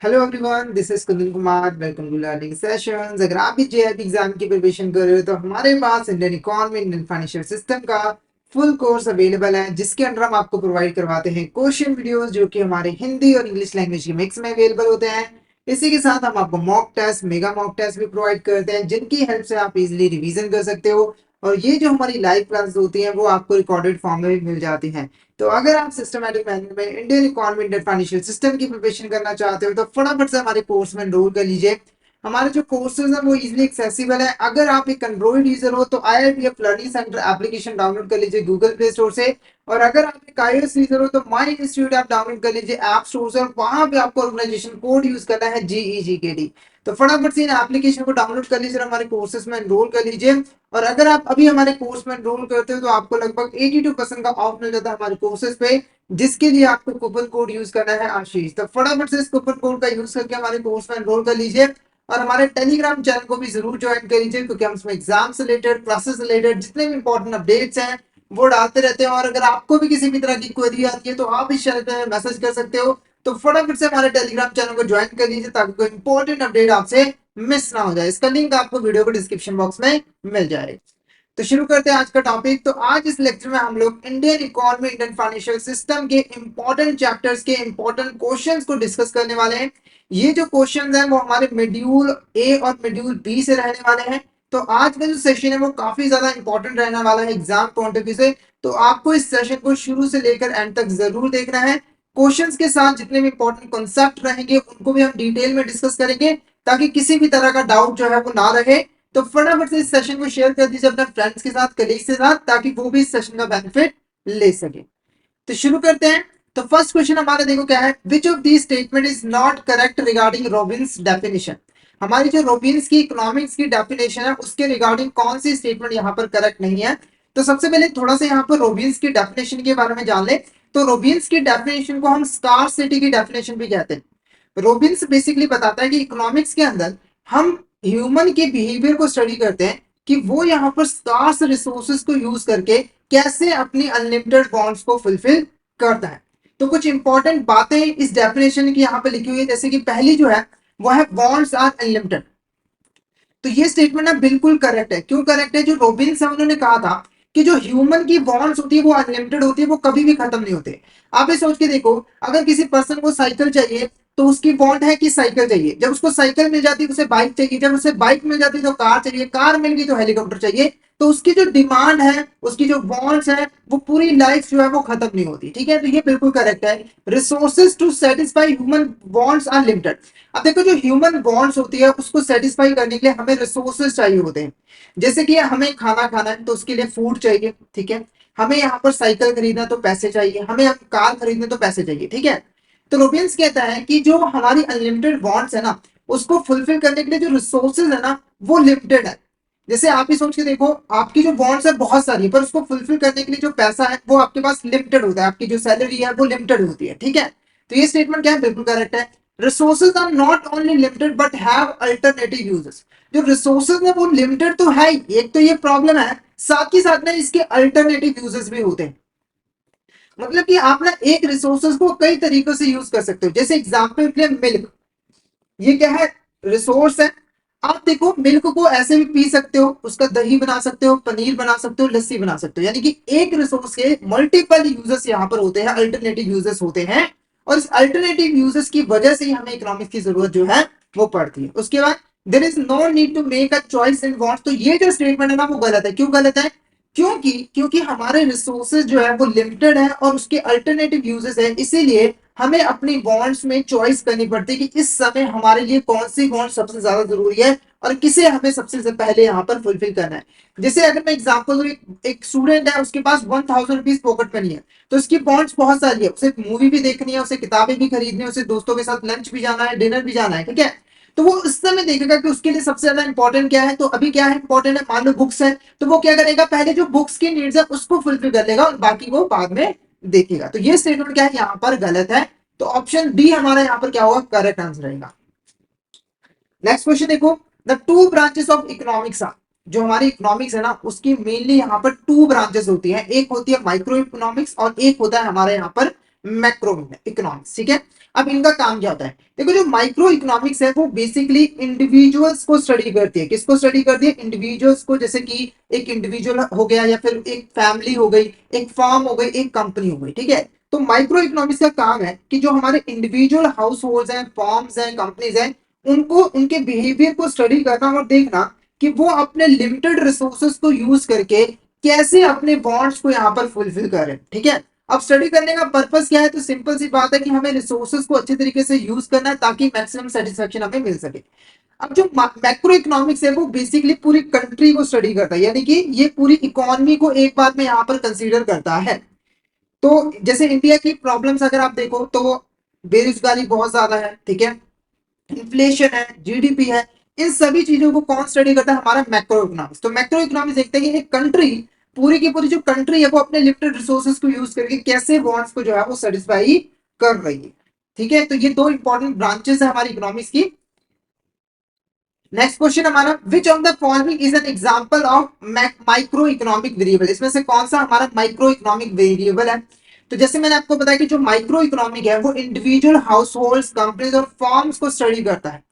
Hello everyone, this is Kundan Kumar. Welcome to learning sessions. अगर आप भी जेआईपी एग्जाम की प्रिपरेशन कर रहे हो तो हमारे पास Indian economy, Indian financial system का फुल कोर्स अवेलेबल है, जिसके अंदर हम आपको प्रोवाइड करवाते हैं क्वेश्चन वीडियोस जो कि हमारे हिंदी और इंग्लिश लैंग्वेज के मिक्स में अवेलेबल होते हैं। इसी के साथ हम आपको mock test, mega mock test भी प्रोवाइड करते हैं, जिनकी हेल्प से आप इजीली रिवीजन कर सकते हो। और ये जो हमारी लाइव क्लास होती है वो आपको रिकॉर्डेड फॉर्म में भी मिल जाती हैं। तो अगर आप सिस्टमैटिक मैनर में Indian economy, Indian financial system की प्रिपरेशन करना चाहते हो तो फटाफट से हमारे कोर्स में एनरोल कर लीजिए। हमारे जो कोर्सेज हैं वो इजीली एक्सेसिबल है। अगर आप एक एंड्रॉइड यूजर हो तो IITF learning centre application download कर लीजिए गूगल प्ले स्टोर से। और अगर आप एक iOS यूजर हो तो माई इंस्टीट्यूट ऐप डाउनलोड कर लीजिए ऐप स्टोर से, और वहां पे आपको ऑर्गेनाइजेशन कोड यूज करना है GEGKD। तो फटाफट से इन एप्लीकेशन को डाउनलोड कर लीजिए और हमारे कोर्सेज में एनरोल कर लीजिए। और अगर आप अभी हमारे कोर्स में एनरोल करते हो तो आपको लगभग 82% का ऑफ मिल जाता है हमारे कोर्सेज पे, जिसके लिए आपको कूपन कोड यूज करना है आशीष। तो फटाफट से इस कूपन कोड का यूज करके हमारे कोर्स में एनरोल कर लीजिए। और हमारे टेलीग्राम चैनल को भी जरूर ज्वाइन कर लीजिए, क्योंकि हम इसमें एग्जाम से रिलेटेड, क्लासेस से रिलेटेड जितने भी इंपॉर्टेंट अपडेट्स हैं वो डालते रहते हैं। और अगर आपको भी किसी भी तरह की क्वेरी आती है तो आप इस चैनल पे मैसेज कर सकते हो। तो फटाफट से हमारे टेलीग्राम चैनल को ज्वाइन कर लीजिए ताकि कोई इंपॉर्टेंट अपडेट आपसे मिस ना हो जाए। इसका लिंक आपको वीडियो को डिस्क्रिप्शन बॉक्स में मिल जाएगा। तो शुरू करते हैं आज का टॉपिक। तो आज इस लेक्चर में हम लोग Indian economy, Indian financial system के इंपॉर्टेंट चैप्टर्स के इंपॉर्टेंट क्वेश्चंस को डिस्कस करने वाले हैं। ये जो क्वेश्चंस हैं वो हमारे मॉड्यूल ए और मॉड्यूल बी से रहने वाले हैं। तो आज का जो सेशन है वो काफी ज्यादा इंपॉर्टेंट रहने वाला है एग्जाम पॉइंट ऑफ व्यू से। तो आपको इस सेशन को शुरू से लेकर एंड तक जरूर देखना है। क्वेश्चंस के साथ जितने भी इंपॉर्टेंट कॉन्सेप्ट रहेंगे उनको भी हम डिटेल में डिस्कस करेंगे, ताकि किसी भी तरह का डाउट जो है वो ना रहे। तो फटाफट से इस सेशन को शेयर कर दीजिए अपने फ्रेंड्स के साथ, कलीग्स के साथ, ताकि वो भी इस सेशन का बेनिफिट ले सके। तो शुरू करते हैं। तो फर्स्ट क्वेश्चन हमारा देखो क्या है, which of the statement is not correct regarding Robins definition. हमारी जो रॉबिन्स की इकोनॉमिक्स की डेफिनेशन है उसके रिगार्डिंग कौन सी स्टेटमेंट यहाँ पर करेक्ट नहीं है। तो सबसे पहले थोड़ा सा यहाँ पर रॉबिन्स की डेफिनेशन के बारे में जान ले। तो रॉबिन्स की डेफिनेशन को हम स्कार्सिटी की डेफिनेशन भी कहते हैं। रॉबिन्स बेसिकली बताता है कि इकोनॉमिक्स के अंदर हम ह्यूमन के बिहेवियर को स्टडी करते हैं कि वो यहाँ पर स्कार्स रिसोर्सेज को यूज करके कैसे अपनी अनलिमिटेड वांट्स को फुलफिल करता है। तो कुछ इंपॉर्टेंट बातें इस डेफिनेशन की यहाँ पे लिखी हुई है, जैसे कि पहली जो है वो है वांट्स आर अनलिमिटेड। तो ये स्टेटमेंट ना बिल्कुल करेक्ट है। क्यों करेक्ट है? जो रॉबिन्स है उन्होंने कहा था कि जो ह्यूमन की वांट्स होती है वो अनलिमिटेड होती है, वो कभी भी खत्म नहीं होते। आप ये सोच के देखो, अगर किसी पर्सन को साइकिल चाहिए तो उसकी वांट है कि साइकिल चाहिए, जब उसको साइकिल मिल जाती है उसे बाइक चाहिए, जब उसे बाइक मिल जाती है तो कार चाहिए, कार मिल गई तो हेलीकॉप्टर चाहिए। तो उसकी जो डिमांड है, उसकी जो वांट्स है, वो पूरी लाइफ जो है वो खत्म नहीं होती। ठीक है, तो ये बिल्कुल करेक्ट है। Resources to satisfy human wants are limited. अब देखो, जो ह्यूमन वांट्स होती है उसको सेटिस्फाई करने के लिए हमें रिसोर्सेज चाहिए होते हैं। जैसे कि हमें खाना खाना है तो उसके लिए फूड चाहिए, ठीक है। हमें यहाँ पर साइकिल खरीदना तो पैसे चाहिए, हमें कार खरीदने तो पैसे चाहिए, ठीक है। तो रोबिन्स कहता है कि जो हमारी अनलिमिटेड वांट्स है ना, उसको फुलफिल करने के लिए जो रिसोर्सेज है ना वो लिमिटेड है। जैसे आप ही सोच के देखो, आपकी जो वांट्स है बहुत सारी है, पर उसको फुलफिल करने के लिए जो पैसा है वो आपके पास लिमिटेड होता है, आपकी जो सैलरी है वो लिमिटेड होती है, ठीक है। तो ये स्टेटमेंट क्या है? बिल्कुल करेक्ट है। Resources are not only limited but have alternative uses. जो रिसोर्सेज है वो लिमिटेड तो है ही, एक तो ये प्रॉब्लम है, साथ ही साथ ना इसके अल्टरनेटिव यूजेस भी होते हैं। मतलब कि आप ना एक रिसोर्सेज को कई तरीकों से यूज कर सकते हो। जैसे एग्जांपल के लिए मिल्क, ये क्या है? रिसोर्स है। आप देखो, मिल्क को ऐसे भी पी सकते हो, उसका दही बना सकते हो, पनीर बना सकते हो, लस्सी बना सकते हो। यानी कि एक रिसोर्स के मल्टीपल यूजेस यहाँ पर होते हैं, अल्टरनेटिव यूजेस होते हैं। और इस अल्टरनेटिव यूजेस की वजह से ही हमें इकोनॉमिक्स की जरूरत जो है वो पड़ती है। उसके बाद there is no need to make a choice in wants. तो ये जो स्टेटमेंट है ना वो गलत है। क्यों गलत है? क्योंकि हमारे रिसोर्सेज जो है वो लिमिटेड है और उसके अल्टरनेटिव यूजेस है, इसीलिए हमें अपनी बॉन्ड्स में चॉइस करनी पड़ती है कि इस समय हमारे लिए कौन सी बॉन्ड सबसे ज्यादा जरूरी है और किसे हमें सबसे पहले यहाँ पर फुलफिल करना है। जैसे अगर मैं एग्जांपल दूं, एक स्टूडेंट है, उसके पास 1000 रुपीज पॉकेट मनी है, तो उसकी बॉन्ड्स बहुत सारी है। उसे मूवी भी देखनी है, उसे किताबें भी खरीदनी है, उसे दोस्तों के साथ लंच भी जाना है, डिनर भी जाना है, ठीक है। तो वो उस समय देखेगा कि उसके लिए सबसे ज्यादा इंपॉर्टेंट क्या है। तो अभी क्या है इंपॉर्टेंट है? मान लो बुक्स है, तो वो क्या करेगा, पहले जो बुक्स की नीड्स है उसको फुलफिल कर लेगा और बाकी वो बाद में देखेगा। तो ये स्टेटमेंट क्या है यहाँ पर गलत है। तो ऑप्शन डी हमारा यहाँ पर क्या होगा? करेक्ट आंसर रहेगा। नेक्स्ट क्वेश्चन देखो, the two branches of economics are. जो हमारी इकोनॉमिक्स है ना उसकी मेनली यहाँ पर टू ब्रांचेस होती है। एक होती है माइक्रो इकोनॉमिक्स और एक होता है हमारे यहाँ पर मैक्रो इकोनॉमिक्स। ठीक है, अब इनका काम क्या होता है? देखो, जो माइक्रो इकोनॉमिक्स है वो बेसिकली इंडिविजुअल्स को स्टडी करती है। किसको स्टडी करती है? इंडिविजुअल्स को। जैसे कि एक इंडिविजुअल हो गया, या फिर एक फैमिली हो गई, एक फर्म हो गई, एक कंपनी हो गई। ठीक है, तो माइक्रो इकोनॉमिक्स का काम है कि जो हमारे इंडिविजुअल हाउस होल्ड हैं, फॉर्म्स हैं, कंपनीज हैं, उनको उनके बिहेवियर को स्टडी करना और देखना कि वो अपने लिमिटेड रिसोर्सेज को यूज करके कैसे अपने बॉन्ड्स को यहाँ पर फुलफिल करें। ठीक है, अब स्टडी करने का पर्पस क्या है? तो सिंपल सी बात है कि हमें रिसोर्सेज को अच्छे तरीके से यूज करना है ताकि मैक्सिमम सेटिस्फेक्शन हमें मिल सके। अब जो मैक्रो इकोनॉमिक्स है वो बेसिकली पूरी कंट्री को स्टडी करता है, यानी कि ये पूरी इकोनॉमी को एक बार में यहाँ पर कंसीडर करता है। तो जैसे इंडिया की प्रॉब्लम्स अगर आप देखो तो बेरोजगारी बहुत ज्यादा है। ठीक है, इन्फ्लेशन है, जीडीपी है, इन सभी चीजों को कौन स्टडी करता है? हमारा मैक्रो इकोनॉमिक्स। तो मैक्रो इकोनॉमिक्स देखते हैं कि एक कंट्री, पूरी की पूरी जो कंट्री है वो अपने लिमिटेड रिसोर्सेज को यूज करके कैसे बॉन्ड्स को जो है वो सेटिस्फाई कर रही है। ठीक है, तो ये दो इंपॉर्टेंट ब्रांचेस है हमारी इकोनॉमिक्स की। नेक्स्ट क्वेश्चन हमारा, which of the following is an example of micro economic variable? इसमें से कौन सा हमारा माइक्रो इकोनॉमिक वेरिएबल है? तो जैसे मैंने आपको बताया कि जो माइक्रो इकोनॉमिक है वो इंडिविजुअल हाउस होल्ड, कंपनीज और फॉर्म्स को स्टडी करता है।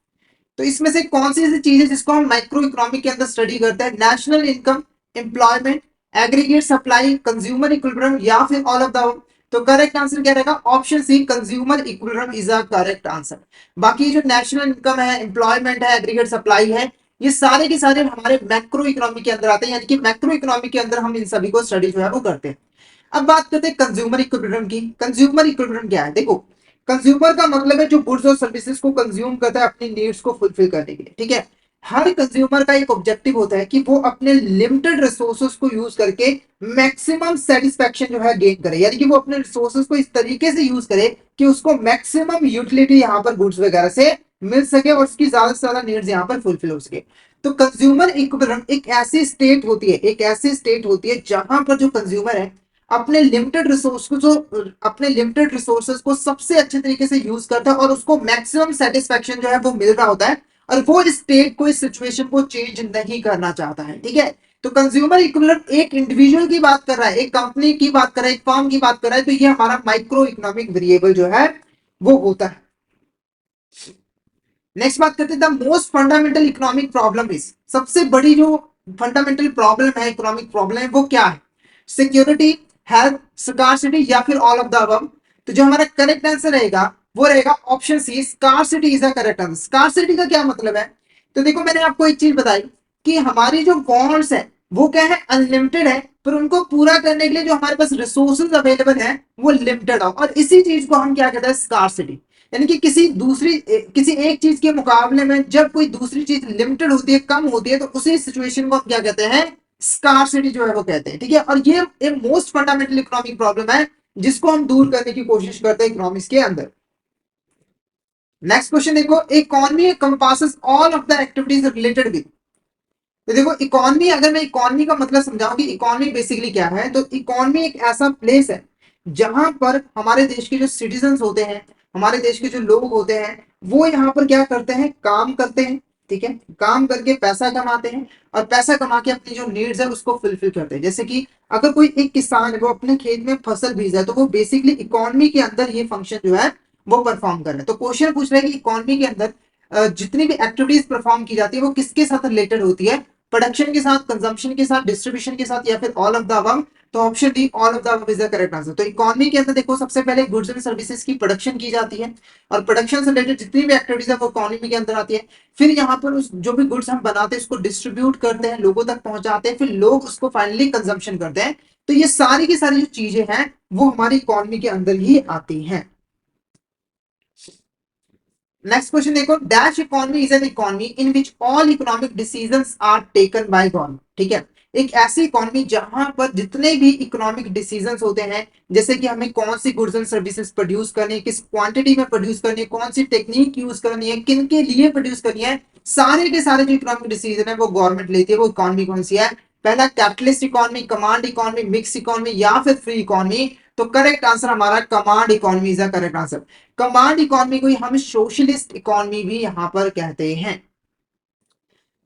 तो इसमें से कौन सी ऐसी चीज है जिसको हम माइक्रो इकोनॉमिक के अंदर स्टडी करते हैं? National income, employment, aggregate supply, consumer equilibrium, या फिर ऑल ऑफ द। तो करेक्ट आंसर क्या रहेगा? Option C, consumer equilibrium is a correct answer. बाकी जो नेशनल इनकम है, एम्प्लॉयमेंट है, एग्रीगेट सप्लाई है, ये सारे के सारे हमारे मैक्रो इकोनॉमी के अंदर आते हैं, यानी कि मैक्रो इकोनॉमी के अंदर हम इन सभी को स्टडी जो है वो करते हैं। अब बात करते हैं कंज्यूमर इक्विलिब्रियम की। कंज्यूमर इक्विलिब्रियम क्या है? देखो, कंज्यूमर का मतलब है जो गुड्स और सर्विसेज को कंज्यूम करता है अपनी नीड्स को फुलफिल करने के लिए। ठीक है, हर कंज्यूमर का एक ऑब्जेक्टिव होता है कि वो अपने लिमिटेड रिसोर्सेज को यूज करके मैक्सिमम सेटिस्फेक्शन जो है गेन करे, यानी कि वो अपने रिसोर्सेज को इस तरीके से यूज करे कि उसको मैक्सिमम यूटिलिटी यहाँ पर गुड्स वगैरह से मिल सके और उसकी ज्यादा से ज्यादा नीड्स यहाँ पर फुलफिल हो सके। तो कंज्यूमर इक्विलिब्रियम एक ऐसी स्टेट होती है, एक ऐसी स्टेट होती है जहां पर जो कंज्यूमर है अपने लिमिटेड रिसोर्स को, जो अपने लिमिटेड रिसोर्सेज को सबसे अच्छे तरीके से यूज करता है और उसको मैक्सिमम सेटिस्फेक्शन जो है वो मिल रहा होता है, और वो इस स्टेट को, इस सिचुएशन को चेंज नहीं करना चाहता है। ठीक है, तो कंज्यूमर इक्विलिब्रियम एक इंडिविजुअल की बात कर रहा है, एक कंपनी की बात कर रहा है, एक फर्म की बात कर रहा है, तो ये हमारा माइक्रो इकोनॉमिक वेरिएबल जो है वो होता है। नेक्स्ट बात करते हैं, the most fundamental economic problem is, सबसे बड़ी जो फंडामेंटल प्रॉब्लम है, इकोनॉमिक प्रॉब्लम है, वो क्या है? सिक्योरिटी, हेल्थ, स्कार्सिटी, या फिर ऑल ऑफ द अबव। तो जो हमारा करेक्ट आंसर रहेगा वो रहेगा option C, scarcity is the correct answer. Scarcity का क्या मतलब है? तो देखो, मैंने आपको एक चीज बताई कि हमारी जो बॉन्ड्स है वो क्या है? अनलिमिटेड है, पर उनको पूरा करने के लिए जो हमारे पास रिसोर्सेज अवेलेबल है वो लिमिटेड हो, और इसी चीज को हम क्या कहते हैं? स्कार्सिटी। यानी कि किसी एक चीज के मुकाबले में जब कोई दूसरी चीज लिमिटेड होती है, कम होती है, तो उसी सिचुएशन को हम क्या कहते हैं? स्कार्सिटी जो है वो कहते हैं। ठीक है, और ये एक मोस्ट फंडामेंटल इकोनॉमिक प्रॉब्लम है जिसको हम दूर करने की कोशिश करते हैं इकोनॉमिक्स के अंदर। नेक्स्ट क्वेश्चन देखो, economy compasses all of the activities related with. तो देखो, इकोनॉमी, अगर मैं इकोनॉमी का मतलब समझाऊं कि इकोनॉमी बेसिकली क्या है, तो इकोनॉमी एक ऐसा प्लेस है जहां पर हमारे देश के जो सिटीजन होते हैं, हमारे देश के जो लोग होते हैं, वो यहाँ पर क्या करते हैं? काम करते हैं। ठीक है, काम करके पैसा कमाते हैं, और पैसा कमा के अपनी जो नीड्स है उसको फुलफिल करते हैं। जैसे कि अगर कोई एक किसान है वो अपने खेत में फसल बीज है, तो वो बेसिकली इकोनॉमी के अंदर ये फंक्शन जो है वो परफॉर्म कर रहे हैं। तो क्वेश्चन पूछ रहे हैं कि इकोनॉमी के अंदर जितनी भी एक्टिविटीज परफॉर्म की जाती है वो किसके साथ रिलेटेड होती है? प्रोडक्शन के साथ, कंजम्पशन के साथ, डिस्ट्रीब्यूशन के साथ, या फिर ऑल ऑफ द अबव। तो option D, all of the above is the correct answer. तो इकोनॉमी के अंदर देखो, सबसे पहले गुड्स एंड सर्विसेज की प्रोडक्शन की जाती है, और प्रोडक्शन से रिलेटेड जितनी भी एक्टिविटीज है वो इकोनॉमी के अंदर आती है। फिर यहाँ पर उस जो भी गुड्स हम बनाते हैं उसको डिस्ट्रीब्यूट करते हैं, लोगों तक पहुंचाते हैं, फिर लोग उसको फाइनली कंजम्पशन करते हैं। तो ये सारी की सारी जो चीजें हैं वो हमारी इकोनॉमी के अंदर ही आती हैं। नेक्स्ट क्वेश्चन देखो, dash economy is an economy in which all economic decisions are taken by government. ठीक है, एक ऐसी इकोनॉमी जहां पर जितने भी इकोनॉमिक डिसीजंस होते हैं, जैसे कि हमें कौन सी गुड्स एंड सर्विसेज प्रोड्यूस करनी है, किस क्वांटिटी में प्रोड्यूस करनी है, कौन सी टेक्निक यूज करनी है, किन के लिए प्रोड्यूस करनी है, सारे के सारे जो इकोनॉमिक डिसीजन है वो गवर्नमेंट लेती है। वो इकोनॉमी कौन सी है? पहला, capitalist economy, command economy, mix economy, या फिर फ्री इकोनॉमी। तो करेक्ट आंसर हमारा command economy is the correct answer. Command economy को हम सोशलिस्ट इकोनॉमी भी यहां पर कहते हैं।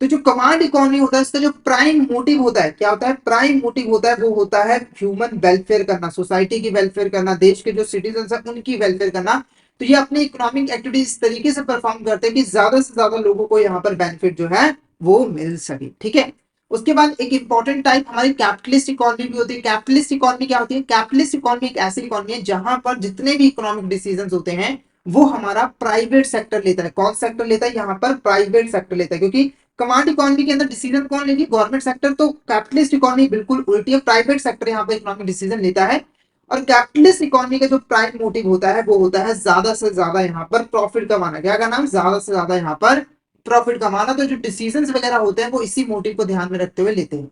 तो जो कमांड इकोनॉमी होता है इसका जो प्राइम मोटिव होता है, क्या होता है, प्राइम मोटिव होता है वो होता है ह्यूमन वेलफेयर करना, सोसाइटी की वेलफेयर करना, देश के जो सिटीजन है उनकी वेलफेयर करना। तो ये अपनी इकोनॉमिक एक्टिविटी इस तरीके से परफॉर्म करते हैं कि ज्यादा से ज्यादा लोगों को यहाँ पर बेनिफिट जो है वो मिल सके, ठीक है। उसके बाद एक इंपॉर्टेंट टाइप हमारी कैपिटलिस्ट इकोनॉमी भी होती है। कैपिटलिस्ट इकोनॉमी क्या होती है, कैपिटलिस्ट इकोनॉमी एक ऐसी इकोनॉमी है जहां पर जितने भी इकोनॉमिक डिसीजंस होते हैं वो हमारा प्राइवेट सेक्टर लेता है। कौन सेक्टर लेता है, यहाँ पर प्राइवेट सेक्टर लेता है, क्योंकि कमांड इकोनॉमी के अंदर डिसीजन कौन लेगी, गवर्नमेंट सेक्टर। तो कैपिटलिस्ट इकोनॉमी बिल्कुल उल्टी है, प्राइवेट सेक्टर यहाँ पर इकोनॉमिक डिसीजन लेता है। और कैपिटलिस्ट इकोनॉमी का जो प्राइम मोटिव होता है वो होता है ज्यादा से ज्यादा यहाँ पर प्रॉफिट कमाना। क्या का नाम, ज्यादा से ज्यादा यहाँ पर प्रॉफिट कमाना। तो जो डिसीजंस वगैरह होते हैं वो इसी मोटिव को ध्यान में रखते हुए लेते हैं।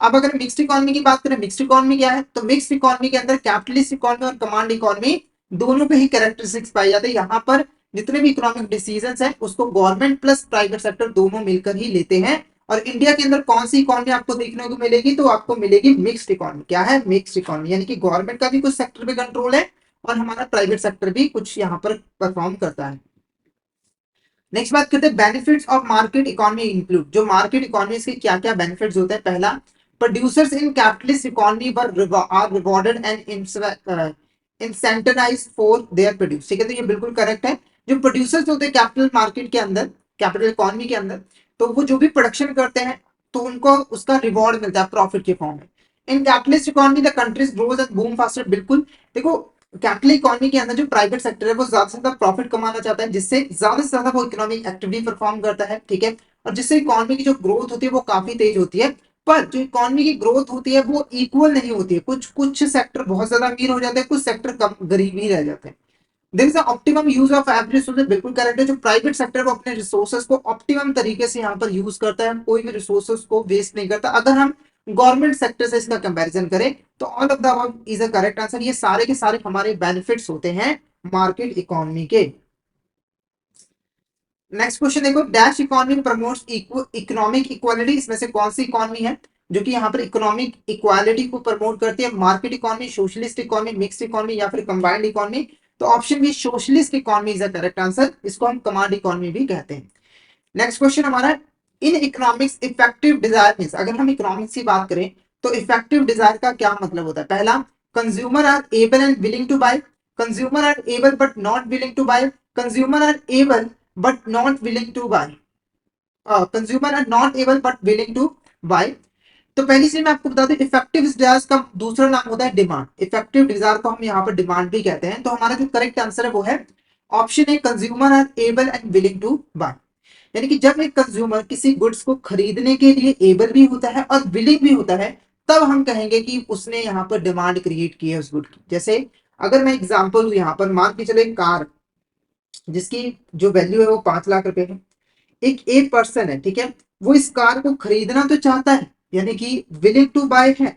अब अगर मिक्स्ड इकोनॉमी की बात करें, मिक्स्ड इकोनॉमी क्या है, तो मिक्स्ड इकोनॉमी के अंदर कैपिटलिस्ट इकोनॉमी और कमांड इकोनॉमी दोनों पे ही कैरेक्टरिस्टिक्स पाई जाते हैं। यहाँ पर जितने भी इकोनॉमिक डिसीजंस हैं उसको गवर्नमेंट प्लस प्राइवेट सेक्टर दोनों मिलकर ही लेते हैं। और इंडिया के अंदर कौन सी इकोनॉमी आपको देखने को मिलेगी, तो आपको मिलेगी मिक्स्ड इकोनॉमी। क्या है, मिक्स्ड इकोनॉमी, यानी कि गवर्नमेंट का भी कुछ सेक्टर पे कंट्रोल है और हमारा प्राइवेट सेक्टर भी कुछ यहाँ पर परफॉर्म करता है। नेक्स्ट बात करते हैं benefits of market economy include. जो मार्केट इकोनॉमी के क्या क्या बेनिफिट्स होते हैं, पहला, producers in capitalist economy are rewarded and incentivized for their produce. ठीक है, तो ये बिल्कुल करेक्ट है। जो प्रोड्यूसर्स होते हैं कैपिटल मार्केट के अंदर, कैपिटल इकोनॉमी के अंदर, तो वो जो भी प्रोडक्शन करते हैं तो उनको उसका रिवॉर्ड मिलता है प्रॉफिट के फॉर्म में। In capitalist economy the countries grows and boom faster. बिल्कुल, देखो कैपिटल इकोनॉमी के अंदर जो प्राइवेट सेक्टर है वो ज्यादा से ज्यादा प्रॉफिट कमाना चाहता है, जिससे ज्यादा से ज्यादा वो इकोनॉमिक एक्टिविटी परफॉर्म करता है, ठीक है। और जिससे इकोनॉमी की जो ग्रोथ होती है वो काफी तेज होती है। पर जो इकोनॉमी की ग्रोथ होती है वो इक्वल नहीं होती है, कुछ कुछ सेक्टर बहुत ज्यादा अमीर हो जाते हैं, कुछ सेक्टर कम गरीब ही रह जाते हैं। There is optimum use of every resource. बिल्कुल करेक्ट है, जो प्राइवेट सेक्टर वो अपने रिसोर्सेज को ऑप्टिमम तरीके से यहाँ पर यूज करता है, कोई भी रिसोर्सेज को वेस्ट नहीं करता। अगर हम गवर्नमेंट सेक्टर से इसका कंपैरिजन करें तो all of the above is a correct answer. ये सारे के सारे हमारे बेनिफिट्स होते हैं मार्केट इकोनॉमी के। नेक्स्ट क्वेश्चन देखो, dash economy promotes economic equality. इसमें से कौन सी इकोनॉमी है जो कि यहाँ पर इकोनॉमिक इक्वालिटी को प्रमोट करती है, market economy, socialist economy, mixed economy या फिर कंबाइंड इकोनॉमी। तो option B socialist economy is the correct answer, इसको हम कमांड इकोनॉमी भी कहते हैं। नेक्स्ट क्वेश्चन हमारा, in economics effective desire means. अगर हम इकोनॉमिक्स की बात करें तो इफेक्टिव डिजायर का क्या मतलब होता है, पहला, consumer are able and willing to buy, consumer are able but not willing to buy, consumer are able but not willing to buy, consumer are not able but willing to buy. तो पहली चीज मैं आपको बता दूं, effective Dzire का दूसरा नाम होता है डिमांड। इफेक्टिव डिजायर को हम यहाँ पर डिमांड भी कहते हैं। तो हमारा जो करेक्ट आंसर है वो है option A, consumer are able and willing to buy. यानी कि जब एक कंज्यूमर किसी गुड्स को खरीदने के लिए एबल भी होता है और विलिंग भी होता है, तब हम कहेंगे कि उसने यहाँ पर डिमांड क्रिएट की है उस गुड की। जैसे अगर मैं एग्जांपल हूं यहाँ पर, मान के चले एक कार जिसकी जो वैल्यू है वो 5 लाख रुपए है, एक पर्सन है, ठीक है, वो इस कार को खरीदना तो चाहता है, यानी कि विलिंग टू बाय है,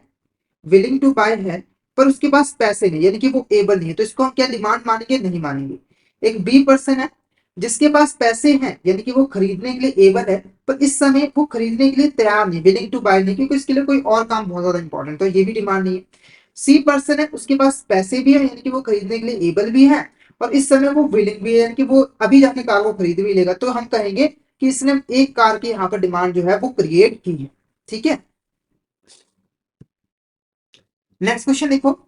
विलिंग टू बाय है, पर उसके पास पैसे नहीं, यानी कि वो एबल नहीं है। तो इसको हम क्या डिमांड मानेंगे, नहीं मानेंगे। एक बी पर्सन है जिसके पास पैसे हैं, यानी कि वो खरीदने के लिए एबल है, पर इस समय वो खरीदने के लिए तैयार नहीं, विलिंग टू बाय नहीं, क्योंकि इसके लिए कोई और काम बहुत ज्यादा इंपॉर्टेंट, तो ये भी डिमांड नहीं है। सी पर्सन है, उसके पास पैसे भी है, यानी कि वो खरीदने के लिए एबल भी है, और इस समय वो विलिंग भी है, यानी कि वो अभी जाके कार को खरीद भी लेगा। तो हम कहेंगे कि इसने एक कार की यहाँ पर डिमांड जो है वो क्रिएट की है, ठीक है। नेक्स्ट क्वेश्चन देखो,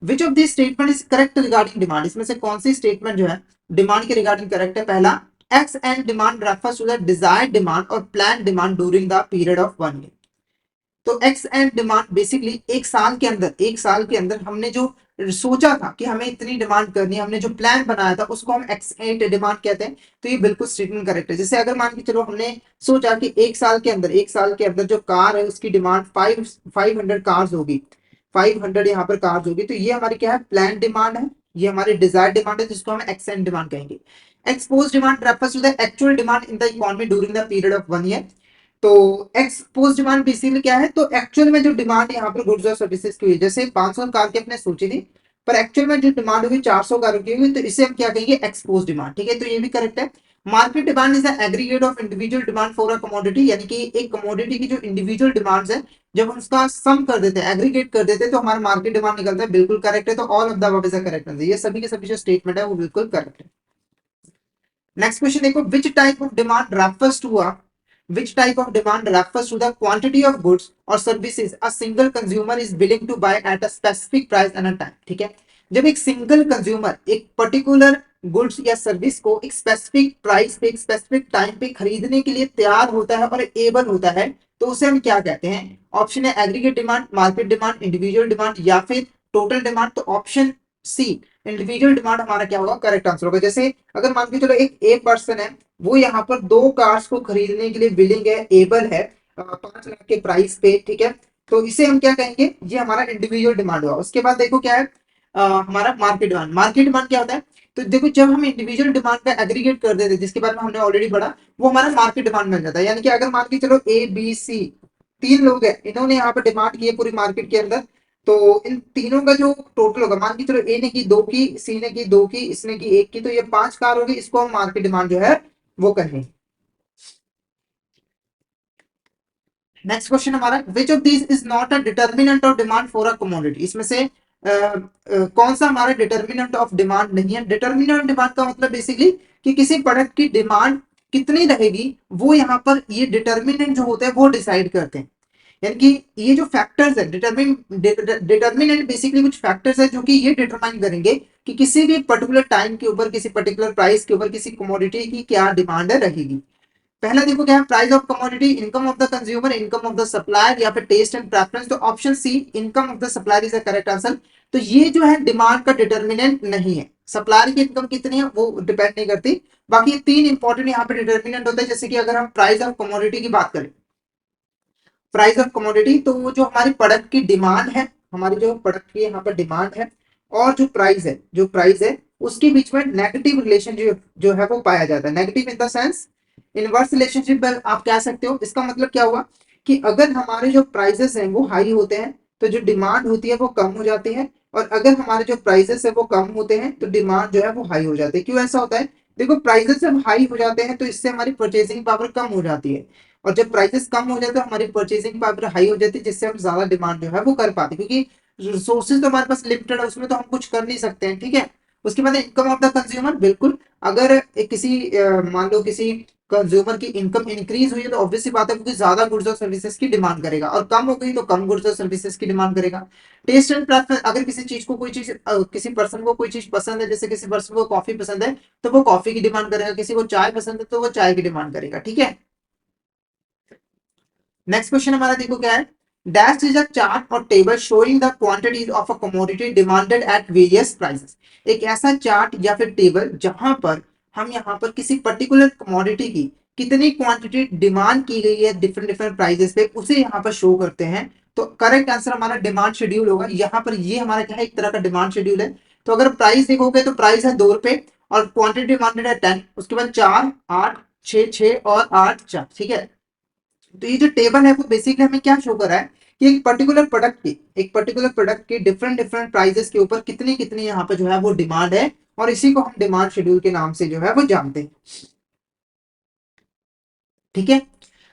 विच of this statement is correct regarding demand. इसमें से कौन सी स्टेटमेंट जो है डिमांड के रिगार्डिंग करेक्ट है, पहला, ex ante demand refers to the desired demand और plan demand during the period of 1 year. तो एक्स एंड डिमांड बेसिकली एक साल के अंदर, एक साल के अंदर हमने जो सोचा था कि हमें इतनी डिमांड करनी है, हमने जो प्लान बनाया था उसको हम एक्स एंड डिमांड कहते हैं। तो ये बिल्कुल स्टेटमेंट करेक्ट है। जैसे अगर मान के चलो हमने सोचा कि एक साल के अंदर, एक साल के अंदर जो कार है उसकी डिमांड 500 कार्स होगी, 500 यहाँ पर कार्स होगी, तो ये हमारी क्या है, प्लान डिमांड है, ये हमारी डिजायर डिमांड है, जिसको हम एक्स एंड डिमांड कहेंगे। Ex post demand refers to the actual demand in the economy during the period of 1 year. तो एक्सपोज डिमांड बेसिकली क्या है, तो एक्चुअल में जो डिमांड यहाँ पर गुड्स और सर्विसेज की हुई, जैसे 500 कार की अपने सोची थी, पर एक्चुअल में जो डिमांड हुई 400 कार की हुई, तो इसे हम क्या कहेंगे, एक्सपोज डिमांड, ठीक है। तो ये भी करेक्ट है। Market demand is aggregate of individual demand for a commodity, यानी कि एक कमोडिटी की जो इंडिविजुअल डिमांड्स है जब हम उसका सम कर देते हैं, एग्रीगेट कर देते हैं, तो हमारा मार्केट डिमांड निकलता है, बिल्कुल करेक्ट है। तो all of the above is the correct answer, ये सभी के सभी जो स्टेटमेंट है वो बिल्कुल करेक्ट है। नेक्स्ट क्वेश्चन देखो, which type of demand refers to a which type of demand refers to the quantity of goods or services a single consumer is willing to buy at a specific price and a time। ठीक है, जब एक single consumer एक particular goods या service को एक specific price पे एक स्पेसिफिक टाइम पे खरीदने के लिए तैयार होता है और एबल होता है, तो उसे हम क्या कहते हैं? ऑप्शन है aggregate demand, market demand, individual demand या फिर टोटल डिमांड। तो ऑप्शन सी इंडिविजुअल डिमांड हमारा क्या होगा? करेक्ट आंसर होगा। जैसे अगर मान के चलो एक पर्सन है, वो यहाँ पर दो कार्स को खरीदने के लिए विलिंग है, एबल है 5 लाख के प्राइस पे, ठीक है, तो इसे हम क्या कहेंगे? ये हमारा इंडिविजुअल डिमांड हुआ। उसके बाद देखो क्या है हमारा मार्केट डिमांड। मार्केट डिमांड क्या होता है? तो देखो जब हम इंडिविजुअल डिमांड का एग्रीगेट कर देते हैं, जिसके बारे में हमने ऑलरेडी पढ़ा, वो हमारा मार्केट डिमांड बन जाता है। यानी कि अगर मान के चलो ए बी सी तीन लोग हैं, इन्होंने यहाँ पर डिमांड की है पूरी मार्केट के अंदर, तो इन तीनों का जो टोटल होगा, मान के चलो ए ने की दो की, सी ने की दो की, इसने की एक की, तो ये 5 कार होगी। इसको हम मार्केट डिमांड जो है वो कहेंगे। नेक्स्ट क्वेश्चन हमारा, which of these is not a determinant of demand for a commodity? इसमें से कौन सा हमारा डिटर्मिनेंट ऑफ डिमांड नहीं है? डिटर्मिनेंट डिमांड का मतलब बेसिकली कि किसी प्रोडक्ट की डिमांड कितनी रहेगी, वो यहाँ पर ये डिटर्मिनेंट जो होते हैं वो डिसाइड करते हैं। यानी कि ये जो फैक्टर्स है, डिटर्मिनेंट बेसिकली कुछ फैक्टर्स है जो कि ये डिटरमाइन करेंगे कि किसी भी पर्टिकुलर टाइम के ऊपर, किसी पर्टिकुलर प्राइस के ऊपर, किसी कमोडिटी की क्या डिमांड रहेगी। पहला देखो क्या है? Price of commodity, income of the consumer, income of the supplier या फिर टेस्ट एंड प्रेफरेंस। तो option C income of the supplier is the correct answer. तो ये जो है डिमांड का डिटर्मिनेंट नहीं है। सप्लायर की इनकम कितनी है वो डिपेंड नहीं करती। बाकी ये तीन इंपॉर्टेंट यहाँ पे डिटर्मिनेंट होता है। जैसे कि अगर हम प्राइस ऑफ कमोडिटी की बात करें, प्राइस ऑफ कमोडिटी, तो वो जो हमारी प्रोडक्ट की डिमांड है, हमारी जो प्रोडक्ट की यहाँ पर डिमांड है और जो प्राइस है उसके बीच में नेगेटिव रिलेशन जो है वो पाया जाता है। Negative in the sense inverse relationship आप कह सकते हो। इसका मतलब क्या हुआ कि अगर हमारे जो प्राइसेस हैं वो हाई होते हैं तो जो डिमांड होती है वो कम हो जाती है, और अगर हमारे जो प्राइसेस है वो कम होते हैं तो डिमांड जो है वो हाई हो जाती है। क्यों ऐसा होता है? देखो प्राइसेस जब हाई हो जाते हैं तो इससे हमारी परचेसिंग पावर कम हो जाती है, और जब प्राइसेस कम हो जाए तो हमारी परचेसिंग पावर हाई हो जाती है, जिससे हम ज्यादा डिमांड जो है वो कर पाते हैं, क्योंकि रिसोर्सेज तो हमारे पास लिमिटेड है, उसमें तो हम कुछ कर नहीं सकते हैं। ठीक है, उसके बाद इनकम ऑफ द कंज्यूमर। बिल्कुल, अगर किसी मान लो किसी कंज्यूमर की इनकम इंक्रीज हुई है तो ऑब्वियसली बात है क्योंकि ज्यादा गुड्स और सर्विसेज की डिमांड करेगा, और कम हो गई तो कम गुड्स और सर्विसेज की डिमांड करेगा। टेस्ट एंड प्रेफरेंस, अगर किसी चीज को कोई चीज किसी पर्सन को कोई चीज पसंद है, जैसे किसी पर्सन को कॉफी पसंद है तो वो कॉफी की डिमांड करेगा, किसी को चाय पसंद है तो वो चाय की डिमांड करेगा। ठीक है, नेक्स्ट क्वेश्चन हमारा देखो क्या है? डैश इज अ चार्ट और table showing the quantities of a commodity demanded at various prices. एक ऐसा चार्ट या फिर टेबल जहां पर हम यहाँ पर किसी पर्टिकुलर कमोडिटी की कितनी क्वांटिटी डिमांड की गई है डिफरेंट डिफरेंट प्राइसेस पे, उसे यहाँ पर शो करते हैं। तो करेक्ट आंसर हमारा डिमांड शेड्यूल होगा। यहाँ पर ये हमारा क्या है? एक तरह का डिमांड शेड्यूल है। तो अगर प्राइस देखोगे तो प्राइस है 2 रुपए और क्वांटिटी डिमांडेड है 10, उसके बाद 4, 8, 6, 6 और 8, 4। ठीक है, तो ये जो टेबल है वो बेसिकली हमें क्या शो कर रहा है कि एक पर्टिकुलर प्रोडक्ट की डिफरेंट डिफरेंट प्राइसेस के ऊपर कितनी कितनी यहाँ पे जो है वो डिमांड है, और इसी को हम डिमांड शेड्यूल के नाम से जो है वो जानते हैं। ठीक है,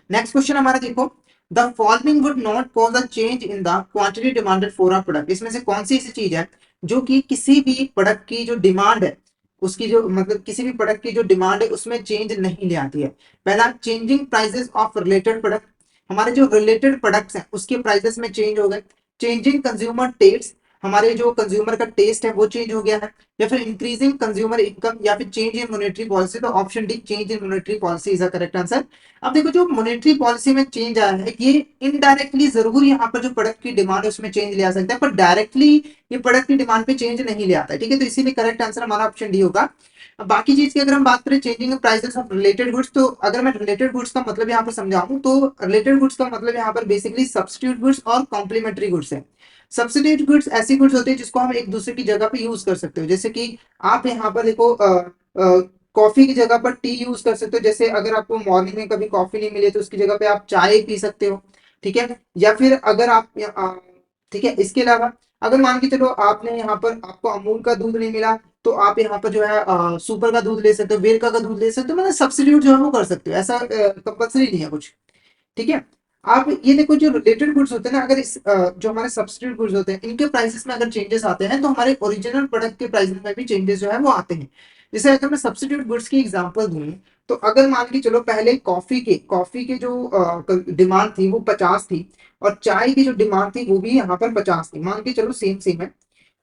नेक्स्ट क्वेश्चन हमारा देखो, the following would not cause a change in the quantity demanded for a product. इसमें से कौन सी ऐसी चीज है जो कि किसी भी प्रोडक्ट की जो डिमांड है, उसकी जो मतलब किसी भी प्रोडक्ट की जो डिमांड है उसमें चेंज नहीं ले आती है? पहला, changing prices of related product, हमारे जो रिलेटेड प्रोडक्ट्स हैं उसके प्राइसेस में चेंज हो गए। चेंजिंग कंज्यूमर टेस्ट, हमारे जो कंज्यूमर का टेस्ट है वो चेंज हो गया है। या फिर इंक्रीजिंग कंज्यूमर इनकम, या फिर चेंज इन मॉनेटरी पॉलिसी। तो option D change in monetary policy is the correct answer. अब देखो जो मॉनेटरी पॉलिसी में चेंज आया है ये इनडायरेक्टली जरूर यहाँ पर जो प्रोडक्ट की डिमांड है उसमें चेंज ले आ सकता है, पर डायरेक्टली ये प्रोडक्ट की डिमांड पे चेंज नहीं ले आता है। ठीक है, तो इसीलिए करेक्ट आंसर हमारा ऑप्शन डी होगा। अब बाकी चीज की अगर हम बात करें, changing prices of related goods, तो अगर मैं रिलेटेड गुड्स का मतलब यहाँ पर समझाऊं तो रिलेटेड गुड्स का मतलब यहाँ पर बेसिकली सब्स्टिट्यूट गुड्स और कॉम्प्लीमेंट्री गुड्स है। सब्स्टिट्यूट गुड्स ऐसी गुड्स होती है जिसको हम एक दूसरे की जगह पे यूज कर सकते हो। जैसे कि आप यहाँ पर देखो कॉफी की जगह पर टी यूज कर सकते हो। जैसे अगर आपको मॉर्निंग में कभी कॉफी नहीं मिले तो उसकी जगह पे आप चाय पी सकते हो। ठीक है, या फिर अगर आप ठीक है, इसके अलावा अगर मान के चलो आपने यहाँ पर आपको अमूल का दूध नहीं मिला तो आप यहाँ पर जो है सुपर का दूध ले सकते हो, वेरका का दूध ले सकते हो, मतलब सब्सिट्यूट जो है वो कर सकते हो, ऐसा कंपल्सरी नहीं है कुछ। ठीक है, आप ये देखो जो रिलेटेड गुड्स होते हैं ना, अगर जो हमारे सब्सिट्यूट गुड्स होते हैं इनके प्राइसेस में अगर चेंजेस आते हैं तो हमारे ओरिजिनल प्रोडक्ट के प्राइसेस में भी चेंजेस जो है वो आते हैं। जैसे अगर मैं सब्सिट्यूट गुड्स की एग्जांपल दूं तो अगर मान के चलो पहले कॉफी के जो डिमांड थी वो 50 थी, और चाय की जो डिमांड थी वो भी यहाँ पर 50 थी, मान के चलो सेम सेम है,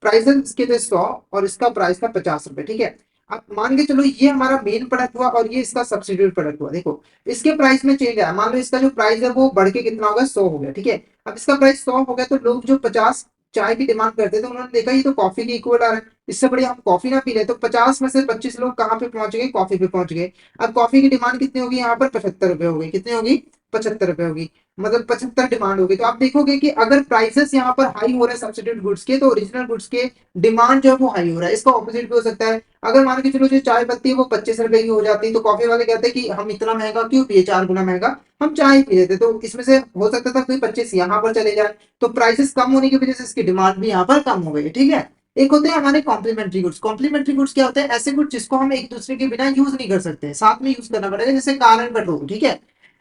प्राइसेस इसके थे 100 और इसका प्राइस था 50 रुपए, ठीक है। अब मान के चलो ये हमारा मेन प्रोडक्ट हुआ और ये इसका सब्सिट्यूट प्रोडक्ट हुआ, देखो इसके प्राइस में चेंज आया, मान लो इसका जो प्राइस है वो बढ़ के कितना होगा, 100 हो गया, ठीक है। अब इसका प्राइस 100 हो गया, तो लोग जो 50 चाय की डिमांड करते थे उन्होंने देखा ये तो कॉफी के इक्वल आ रहा है, इससे बढ़िया हम कॉफी ना पी ले, तो 50 में से 25 लोग कहाँ पे पहुंच गए, कॉफी पे पहुंच गए। अब कॉफी की डिमांड कितनी होगी यहाँ पर, 75 रुपए हो गई, कितनी होगी, 75 रुपए होगी, मतलब 75 डिमांड होगी। तो आप देखोगे कि अगर प्राइसेस यहाँ पर हाई हो रहे हैं सब्सिट्यूट गुड्स के, तो ओरिजिनल गुड्स के डिमांड जो है वो हाई हो रहा है। इसका ऑपोजिट भी हो सकता है, अगर मान के चलो जो चाय पत्ती है वो 25 रुपए की हो जाती है, तो कॉफी वाले कहते हैं कि हम इतना महंगा क्यों पिए, 4 गुना महंगा हम चाय पी लेते, तो इसमें से हो सकता था कोई 25 यहाँ पर चले जाए, तो प्राइसेस कम होने की वजह से इसकी डिमांड भी यहाँ पर कम हो गई, ठीक है। एक होते हैं हमारे कॉम्प्लीमेंट्री गुड्स। कॉम्प्लीमेंट्री गुड्स क्या होते हैं, ऐसे गुड्स जिसको हम एक दूसरे के बिना यूज नहीं कर सकते, साथ में यूज करना पड़ेगा, जैसे कार एंड पेट्रोल, ठीक है।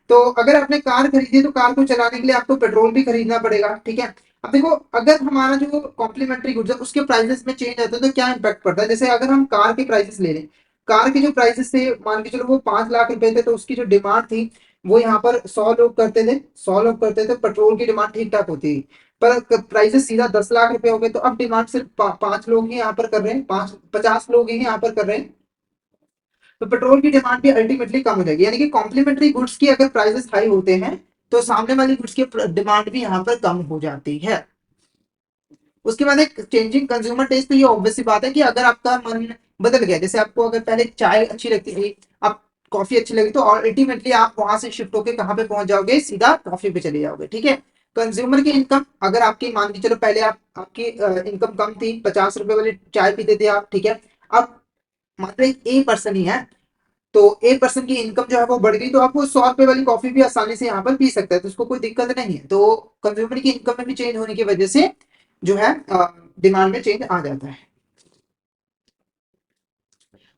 तो अगर आपने कार खरीदी है तो कार को चलाने के लिए आपको पेट्रोल भी खरीदना पड़ेगा, ठीक है। अब देखो अगर हमारा जो कॉम्प्लीमेंट्री गुड्स है उसके प्राइसेस में चेंज आता है तो क्या इम्पैक्ट पड़ता है, जैसे अगर हम कार के प्राइसेस ले लें, कार के जो प्राइसेस थे मान के चलो वो 5 लाख रुपए थे, तो उसकी जो डिमांड थी वो यहाँ पर 100 लोग करते थे, 100 लोग करते थे, पेट्रोल की डिमांड ठीक ठाक होती थी। पर प्राइसेस सीधा 10 लाख रुपए हो गए, तो अब डिमांड सिर्फ 5 लोग ही यहाँ पर कर रहे हैं, 50 लोग ही यहाँ पर कर रहे हैं, तो पेट्रोल की डिमांड भी अल्टीमेटली कम हो जाएगी। यानी कि कॉम्प्लीमेंट्री गुड्स की अगर प्राइसेस हाई होते हैं तो सामने वाली गुड्स की डिमांड भी यहाँ पर कम हो जाती है। उसके बाद एक चेंजिंग कंज्यूमर टेस्ट, तो ये ऑब्वियस सी बात है कि अगर आपका मन बदल गया, जैसे आपको अगर पहले चाय अच्छी लगती थी, अब कॉफी अच्छी लगी, तो अल्टीमेटली आप वहां से शिफ्ट होकर कहाँ पे पहुंच जाओगे, सीधा कॉफी पे चले जाओगे, ठीक है। कंज्यूमर की इनकम, अगर आपकी मान के चलो पहले आपकी इनकम कम थी, 50 रुपए वाली चाय पीते थे आप, ठीक है। अब मात्र एक ए पर्सन ही है, तो एक पर्सन की इनकम जो है वो बढ़ गई, तो आपको 100 रुपए वाली कॉफी भी आसानी से यहाँ पर पी सकता है, तो उसको कोई दिक्कत नहीं है। तो कंज्यूमर की इनकम में भी चेंज होने की वजह से जो है डिमांड में चेंज आ जाता है।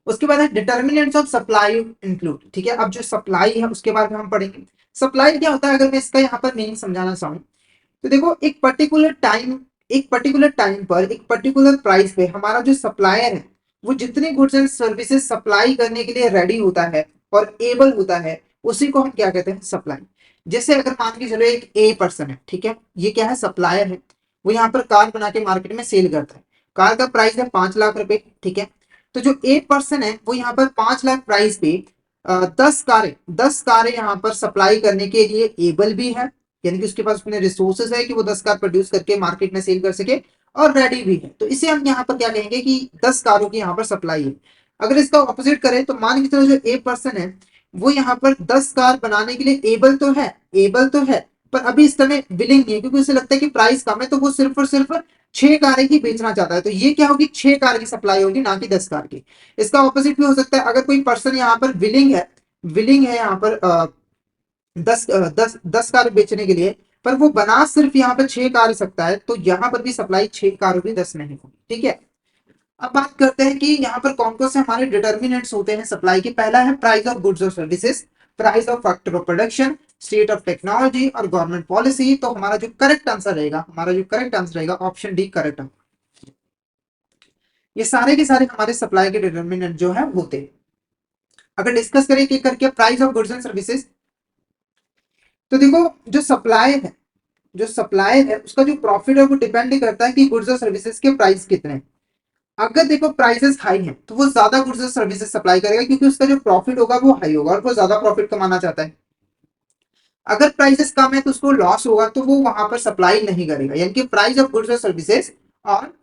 उसके बाद है डिटर्मिनेंट्स ऑफ सप्लाई इंक्लूड, ठीक है। अब जो सप्लाई है उसके बारे में हम पढ़ेंगे। सप्लाई क्या होता है, अगर मैं इसका यहाँ पर मीनिंग समझाना चाहूँ, तो देखो एक पर्टिकुलर टाइम पर एक पर्टिकुलर प्राइस पे हमारा जो सप्लायर है वो जितने गुड्स एंड सर्विसेज सप्लाई करने के लिए रेडी होता है और एबल होता है, उसी को हम क्या कहते हैं, सप्लाई। जैसे अगर मान के चलो एक ए पर्सन है, ठीक है, ये क्या है, सप्लायर है, वो यहाँ पर कार बना के मार्केट में सेल करता है, कार का प्राइस है 5 लाख रुपए, ठीक है। तो जो ए पर्सन है वो यहाँ पर 5 लाख प्राइस पे 10 कारें यहाँ पर सप्लाई करने के लिए एबल भी है, यानी कि उसके पास उतने रिसोर्सेज है कि वो 10 कार प्रोड्यूस करके मार्केट में सेल कर सके, और रेडी भी है, तो इसे हम यहाँ पर क्या कहेंगे कि 10 कारों की यहाँ पर सप्लाई है। अगर इसका ऑपोजिट करें तो मान के चलो जो ए पर्सन है वो यहाँ पर 10 कार बनाने के लिए एबल तो है, पर अभी इस समय विलिंग नहीं है, क्योंकि उसे लगता है कि प्राइस कम है, तो वो सिर्फ और सिर्फ 6 कारें ही बेचना चाहता है, तो ये क्या होगी, 6 कार की सप्लाई होगी, ना कि 10 कार की। इसका ऑपोजिट भी हो सकता है, अगर कोई पर्सन यहाँ पर विलिंग है यहाँ पर 10 कार बेचने के लिए, पर वो बना सिर्फ यहाँ पर 6 कार सकता है, तो यहाँ पर भी सप्लाई 6 कार होगी, 10 नहीं होगी, ठीक है। अब बात करते हैं कि यहाँ पर कौन कौन से हमारे डिटर्मिनेंट्स होते हैं सप्लाई के। पहला है प्राइस ऑफ गुड्स और services, price of factor of production, state of technology और गवर्नमेंट पॉलिसी। तो हमारा जो करेक्ट आंसर रहेगा ऑप्शन डी करेक्ट। ये सारे के सारे हमारे सप्लाई के डिटर्मिनेंट जो है होते हैं। अगर डिस्कस करें एक करके price of goods and services, तो देखो जो सप्लाई है उसका जो प्रॉफिट है वो डिपेंड करता है कि गुड्स और सर्विसेज के प्राइस कितने हैं। अगर देखो प्राइसेस हाई हैं तो वो ज्यादा गुड्स और सर्विसेज सप्लाई करेगा, क्योंकि उसका जो प्रॉफिट होगा वो हाई होगा और वो ज्यादा प्रॉफिट कमाना चाहता है। अगर प्राइसेस कम है तो उसको लॉस होगा, तो वो वहां पर सप्लाई नहीं करेगा। यानी कि प्राइस ऑफ गुड्स और सर्विसेज और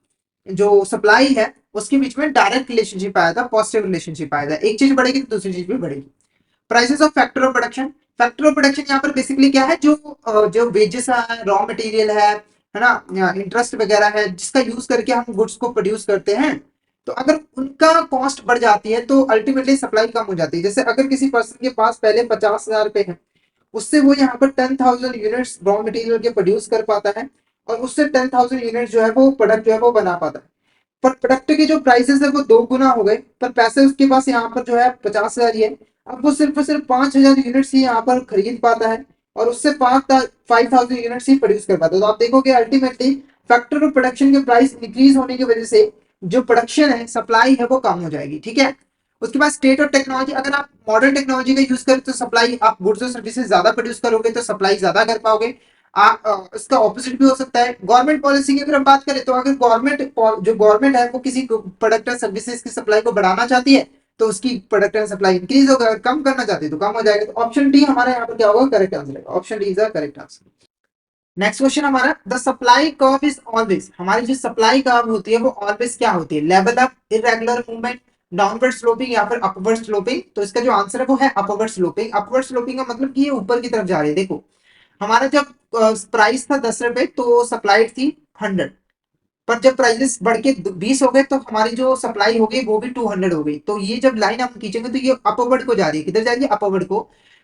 जो सप्लाई है उसके बीच में डायरेक्ट रिलेशनशिप आया था, पॉजिटिव रिलेशनशिप आया था, एक चीज बढ़ेगी तो दूसरी चीज भी बढ़ेगी। Prices of factor of production यहाँ पर बेसिकली क्या है, जो वेजेस है, रॉ मटेरियल है ना, इंटरेस्ट वगैरह है जिसका यूज करके हम गुड्स को प्रोड्यूस करते हैं, तो अगर उनका कॉस्ट बढ़ जाती है तो अल्टीमेटली सप्लाई कम हो जाती है। जैसे अगर किसी पर्सन के पास पहले 50,000 रुपए है, उससे वो यहाँ पर 10,000 यूनिट्स रॉ मटेरियल के प्रोड्यूस कर पाता है, और उससे 10,000 यूनिट्स जो है वो प्रोडक्ट जो है वो बना पाता है। पर प्रोडक्ट के जो प्राइसेस है वो 2 गुना हो गए, पर पैसे उसके पास यहाँ पर जो है 50,000 ही है। अब वो सिर्फ और सिर्फ 5,000 यूनिट्स ही यहाँ पर खरीद पाता है, और उससे 5,000 यूनिट्स ही प्रोड्यूस कर पाता है। तो आप देखोगे अल्टीमेटली फैक्टर ऑफ प्रोडक्शन के प्राइस इंक्रीज होने की वजह से जो प्रोडक्शन है, सप्लाई है, वो कम हो जाएगी, ठीक है। उसके बाद स्टेट और टेक्नोलॉजी, अगर आप मॉडर्न टेक्नोलॉजी का यूज करें तो सप्लाई, आप गुड्स और सर्विसेज ज्यादा प्रोड्यूस करोगे तो सप्लाई ज्यादा कर पाओगे। इसका ऑपोजिट भी हो सकता है। गवर्नमेंट पॉलिसी की अगर हम बात करें तो अगर गवर्नमेंट है वो किसी प्रोडक्ट और सर्विसेज की सप्लाई को बढ़ाना चाहती है तो उसकी प्रोडक्ट एंड सप्लाई इंक्रीज होगा, अगर कम करना चाहती है तो कम हो जाएगा। तो ऑप्शन डी हमारा यहाँ पर क्या होगा, करेक्ट आंसर है। Option D is the correct answer. Next question हमारा, the supply curve is always, हमारी जो सप्लाई कर्व होती है वो ऑलवेज क्या होती है, level up, irregular movement, downward sloping या फिर अपवर्ड स्लोपिंग। तो इसका जो आंसर है वो है अपवर्ड स्लोपिंग। अपवर्ड स्लोपिंग का मतलब कि ये ऊपर की तरफ जा रही है। देखो हमारा जब प्राइस था 10 रुपए तो सप्लाई थी 100, पर जब प्राइसेस बढ़ के 20 हो गए तो हमारी जो सप्लाई हो गई वो भी 200 हो गई। तो ये जब लाइन हम खींचेंगे तो ये अपवर्ड को जा रही है। किधर जा रही है, अपवर्ड को।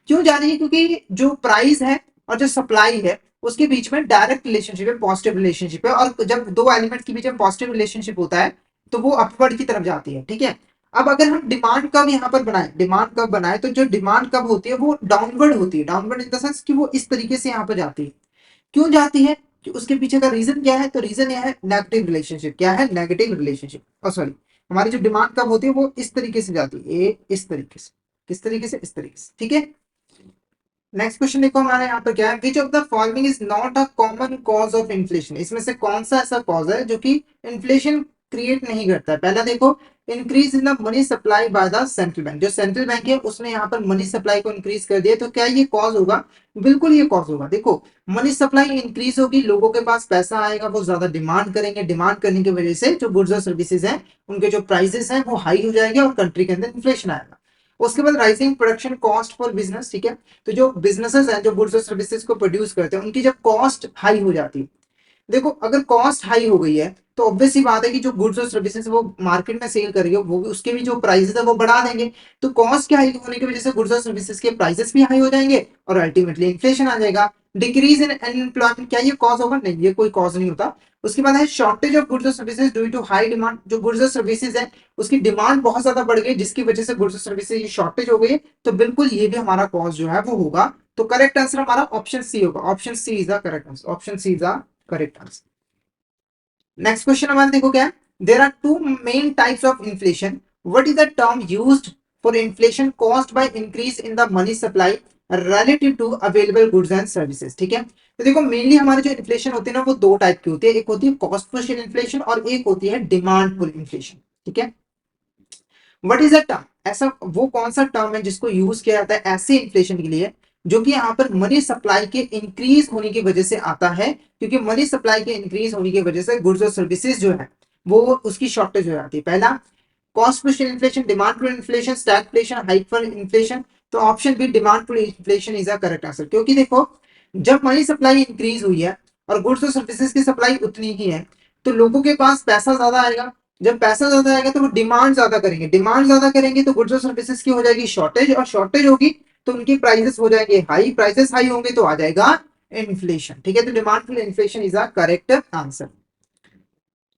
क्यों जा रही है, क्योंकि जो प्राइस है और जो सप्लाई है उसके बीच में डायरेक्ट रिलेशनशिप है, पॉजिटिव रिलेशनशिप है। और जब दो एलिमेंट के बीच में पॉजिटिव रिलेशनशिप होता है तो वो अपवर्ड की तरफ जाती है। ठीक है। अब अगर हम डिमांड कब यहाँ पर बनाए, डिमांड कब बनाए, तो जो डिमांड कब होती है वो डाउनवर्ड होती है। डाउनवर्ड इन द सेंस कि वो इस तरीके से यहाँ पर जाती है। क्यों जाती है, कि उसके पीछे का रीजन क्या है, तो रीजन यह है नेगेटिव रिलेशनशिप। क्या है, नेगेटिव रिलेशनशिप। सॉरी, हमारी जो डिमांड कब होती है वो इस तरीके से जाती है, ये इस तरीके से। किस तरीके से, इस तरीके से। ठीक है। नेक्स्ट क्वेश्चन देखो हमारे यहाँ पर क्या है, which of the following is not a common cause of inflation. इसमें से कौन सा ऐसा कॉज है जो कि इन्फ्लेशन क्रिएट नहीं करता है। पहला देखो, increase in the money supply by the central bank. जो सेंट्रल बैंक है उसने यहाँ पर मनी सप्लाई को इंक्रीज कर दिया, तो क्या ये कॉज होगा, बिल्कुल ये कॉज होगा। देखो मनी सप्लाई इंक्रीज होगी, लोगों के पास पैसा आएगा, वो ज्यादा डिमांड करेंगे, डिमांड करने की वजह से जो गुड्स और सर्विसेज हैं उनके जो प्राइसेस हैं वो हाई हो जाएंगे और कंट्री के अंदर इन्फ्लेशन आएगा। उसके बाद rising production cost for business. ठीक है। तो जो बिजनेसेस हैं जो गुड्स और सर्विसेज को प्रोड्यूस करते हैं उनकी जब कॉस्ट हाई हो जाती है, देखो अगर कॉस्ट हाई हो गई है तो ऑब्वियस सी बात है कि जो गुड्स और सर्विसेज वो मार्केट में सेल करेंगे वो भी उसके भी जो प्राइसेस है वो बढ़ा देंगे। तो कॉस्ट के हाई होने की वजह से गुड्स और सर्विसेज के प्राइसेस भी हाई हो जाएंगे और अल्टीमेटली इन्फ्लेशन आ जाएगा। डिक्रीज इन अनएम्प्लॉयमेंट, क्या ये कॉज होगा, नहीं ये कोई कॉज नहीं होता। उसके बाद है शॉर्टेज ऑफ गुड्स और services due to high demand. जो गुड्स और सर्विसेज है उसकी डिमांड बहुत ज्यादा बढ़ गई जिसकी वजह से गुड्स और सर्विसेज की शॉर्टेज हो गई। तो बिल्कुल ये भी हमारा कॉज जो है वो होगा। तो करेक्ट आंसर हमारा ऑप्शन सी होगा। Option C is the correct answer. Option C is the correct answer. Next question हमारे देखो क्या है, there are two main types of inflation, what is the term used for inflation caused by increase in the money supply relative to available goods and services. ठीक है। तो देखो mainly हमारी जो इन्फ्लेशन होती है ना वो दो टाइप की होती है, एक होती है कॉस्ट पुश इन्फ्लेशन और एक होती है डिमांड पुल इन्फ्लेशन। ठीक है। व्हाट इज अ टर्म, ऐसा वो कौन सा टर्म है जिसको यूज किया जाता है ऐसे इन्फ्लेशन के लिए जो कि यहाँ पर मनी सप्लाई के इंक्रीज होने की वजह से आता है। क्योंकि मनी सप्लाई के इंक्रीज होने की वजह से गुड्स और सर्विसेज जो है वो उसकी शॉर्टेज हो जाती है। पहला cost push inflation, demand pull inflation, stagflation, hyper inflation. तो option B demand pull inflation is a correct answer. क्योंकि देखो जब मनी सप्लाई इंक्रीज हुई है और गुड्स और सर्विसेज की सप्लाई उतनी ही है तो लोगों के पास पैसा ज्यादा आएगा। जब पैसा ज्यादा आएगा तो वो डिमांड ज्यादा करेंगे, डिमांड ज्यादा करेंगे तो गुड्स और सर्विसेज की हो जाएगी शॉर्टेज, और शॉर्टेज होगी तो उनकी प्राइसेस हो जाएंगे हाई, प्राइसेस हाई होंगे तो आ जाएगा इन्फ्लेशन। ठीक है। तो demand pull inflation is a correct answer.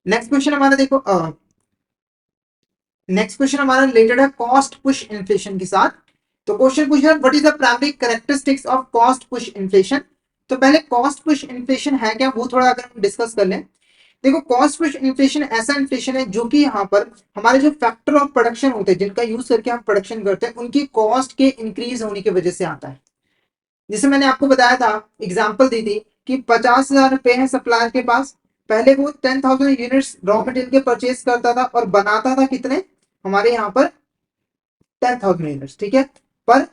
Next question हमारा देखो, नेक्स्ट क्वेश्चन हमारा रिलेटेड है कॉस्ट पुश इन्फ्लेशन के साथ। तो क्वेश्चन पूछ रहा है what is the primary characteristics of cost push inflation. तो पहले कॉस्ट पुश इन्फ्लेशन है क्या वो थोड़ा अगर हम डिस्कस कर लें। देखो कॉस्ट पुश इन्फ्लेशन ऐसा इन्फ्लेशन है जो कि यहाँ पर हमारे जो फैक्टर ऑफ प्रोडक्शन होते हैं जिनका यूज करके हम प्रोडक्शन करते हैं उनकी कॉस्ट के इंक्रीज होने की वजह से आता है। जैसे मैंने आपको बताया था, एग्जांपल दी थी कि 50,000 रुपए है सप्लायर के पास, पहले वो 10,000 यूनिट्स रॉ मटेरियल के परचेज करता था और बनाता था कितने, हमारे यहाँ पर 10,000 यूनिट्स। ठीक है। पर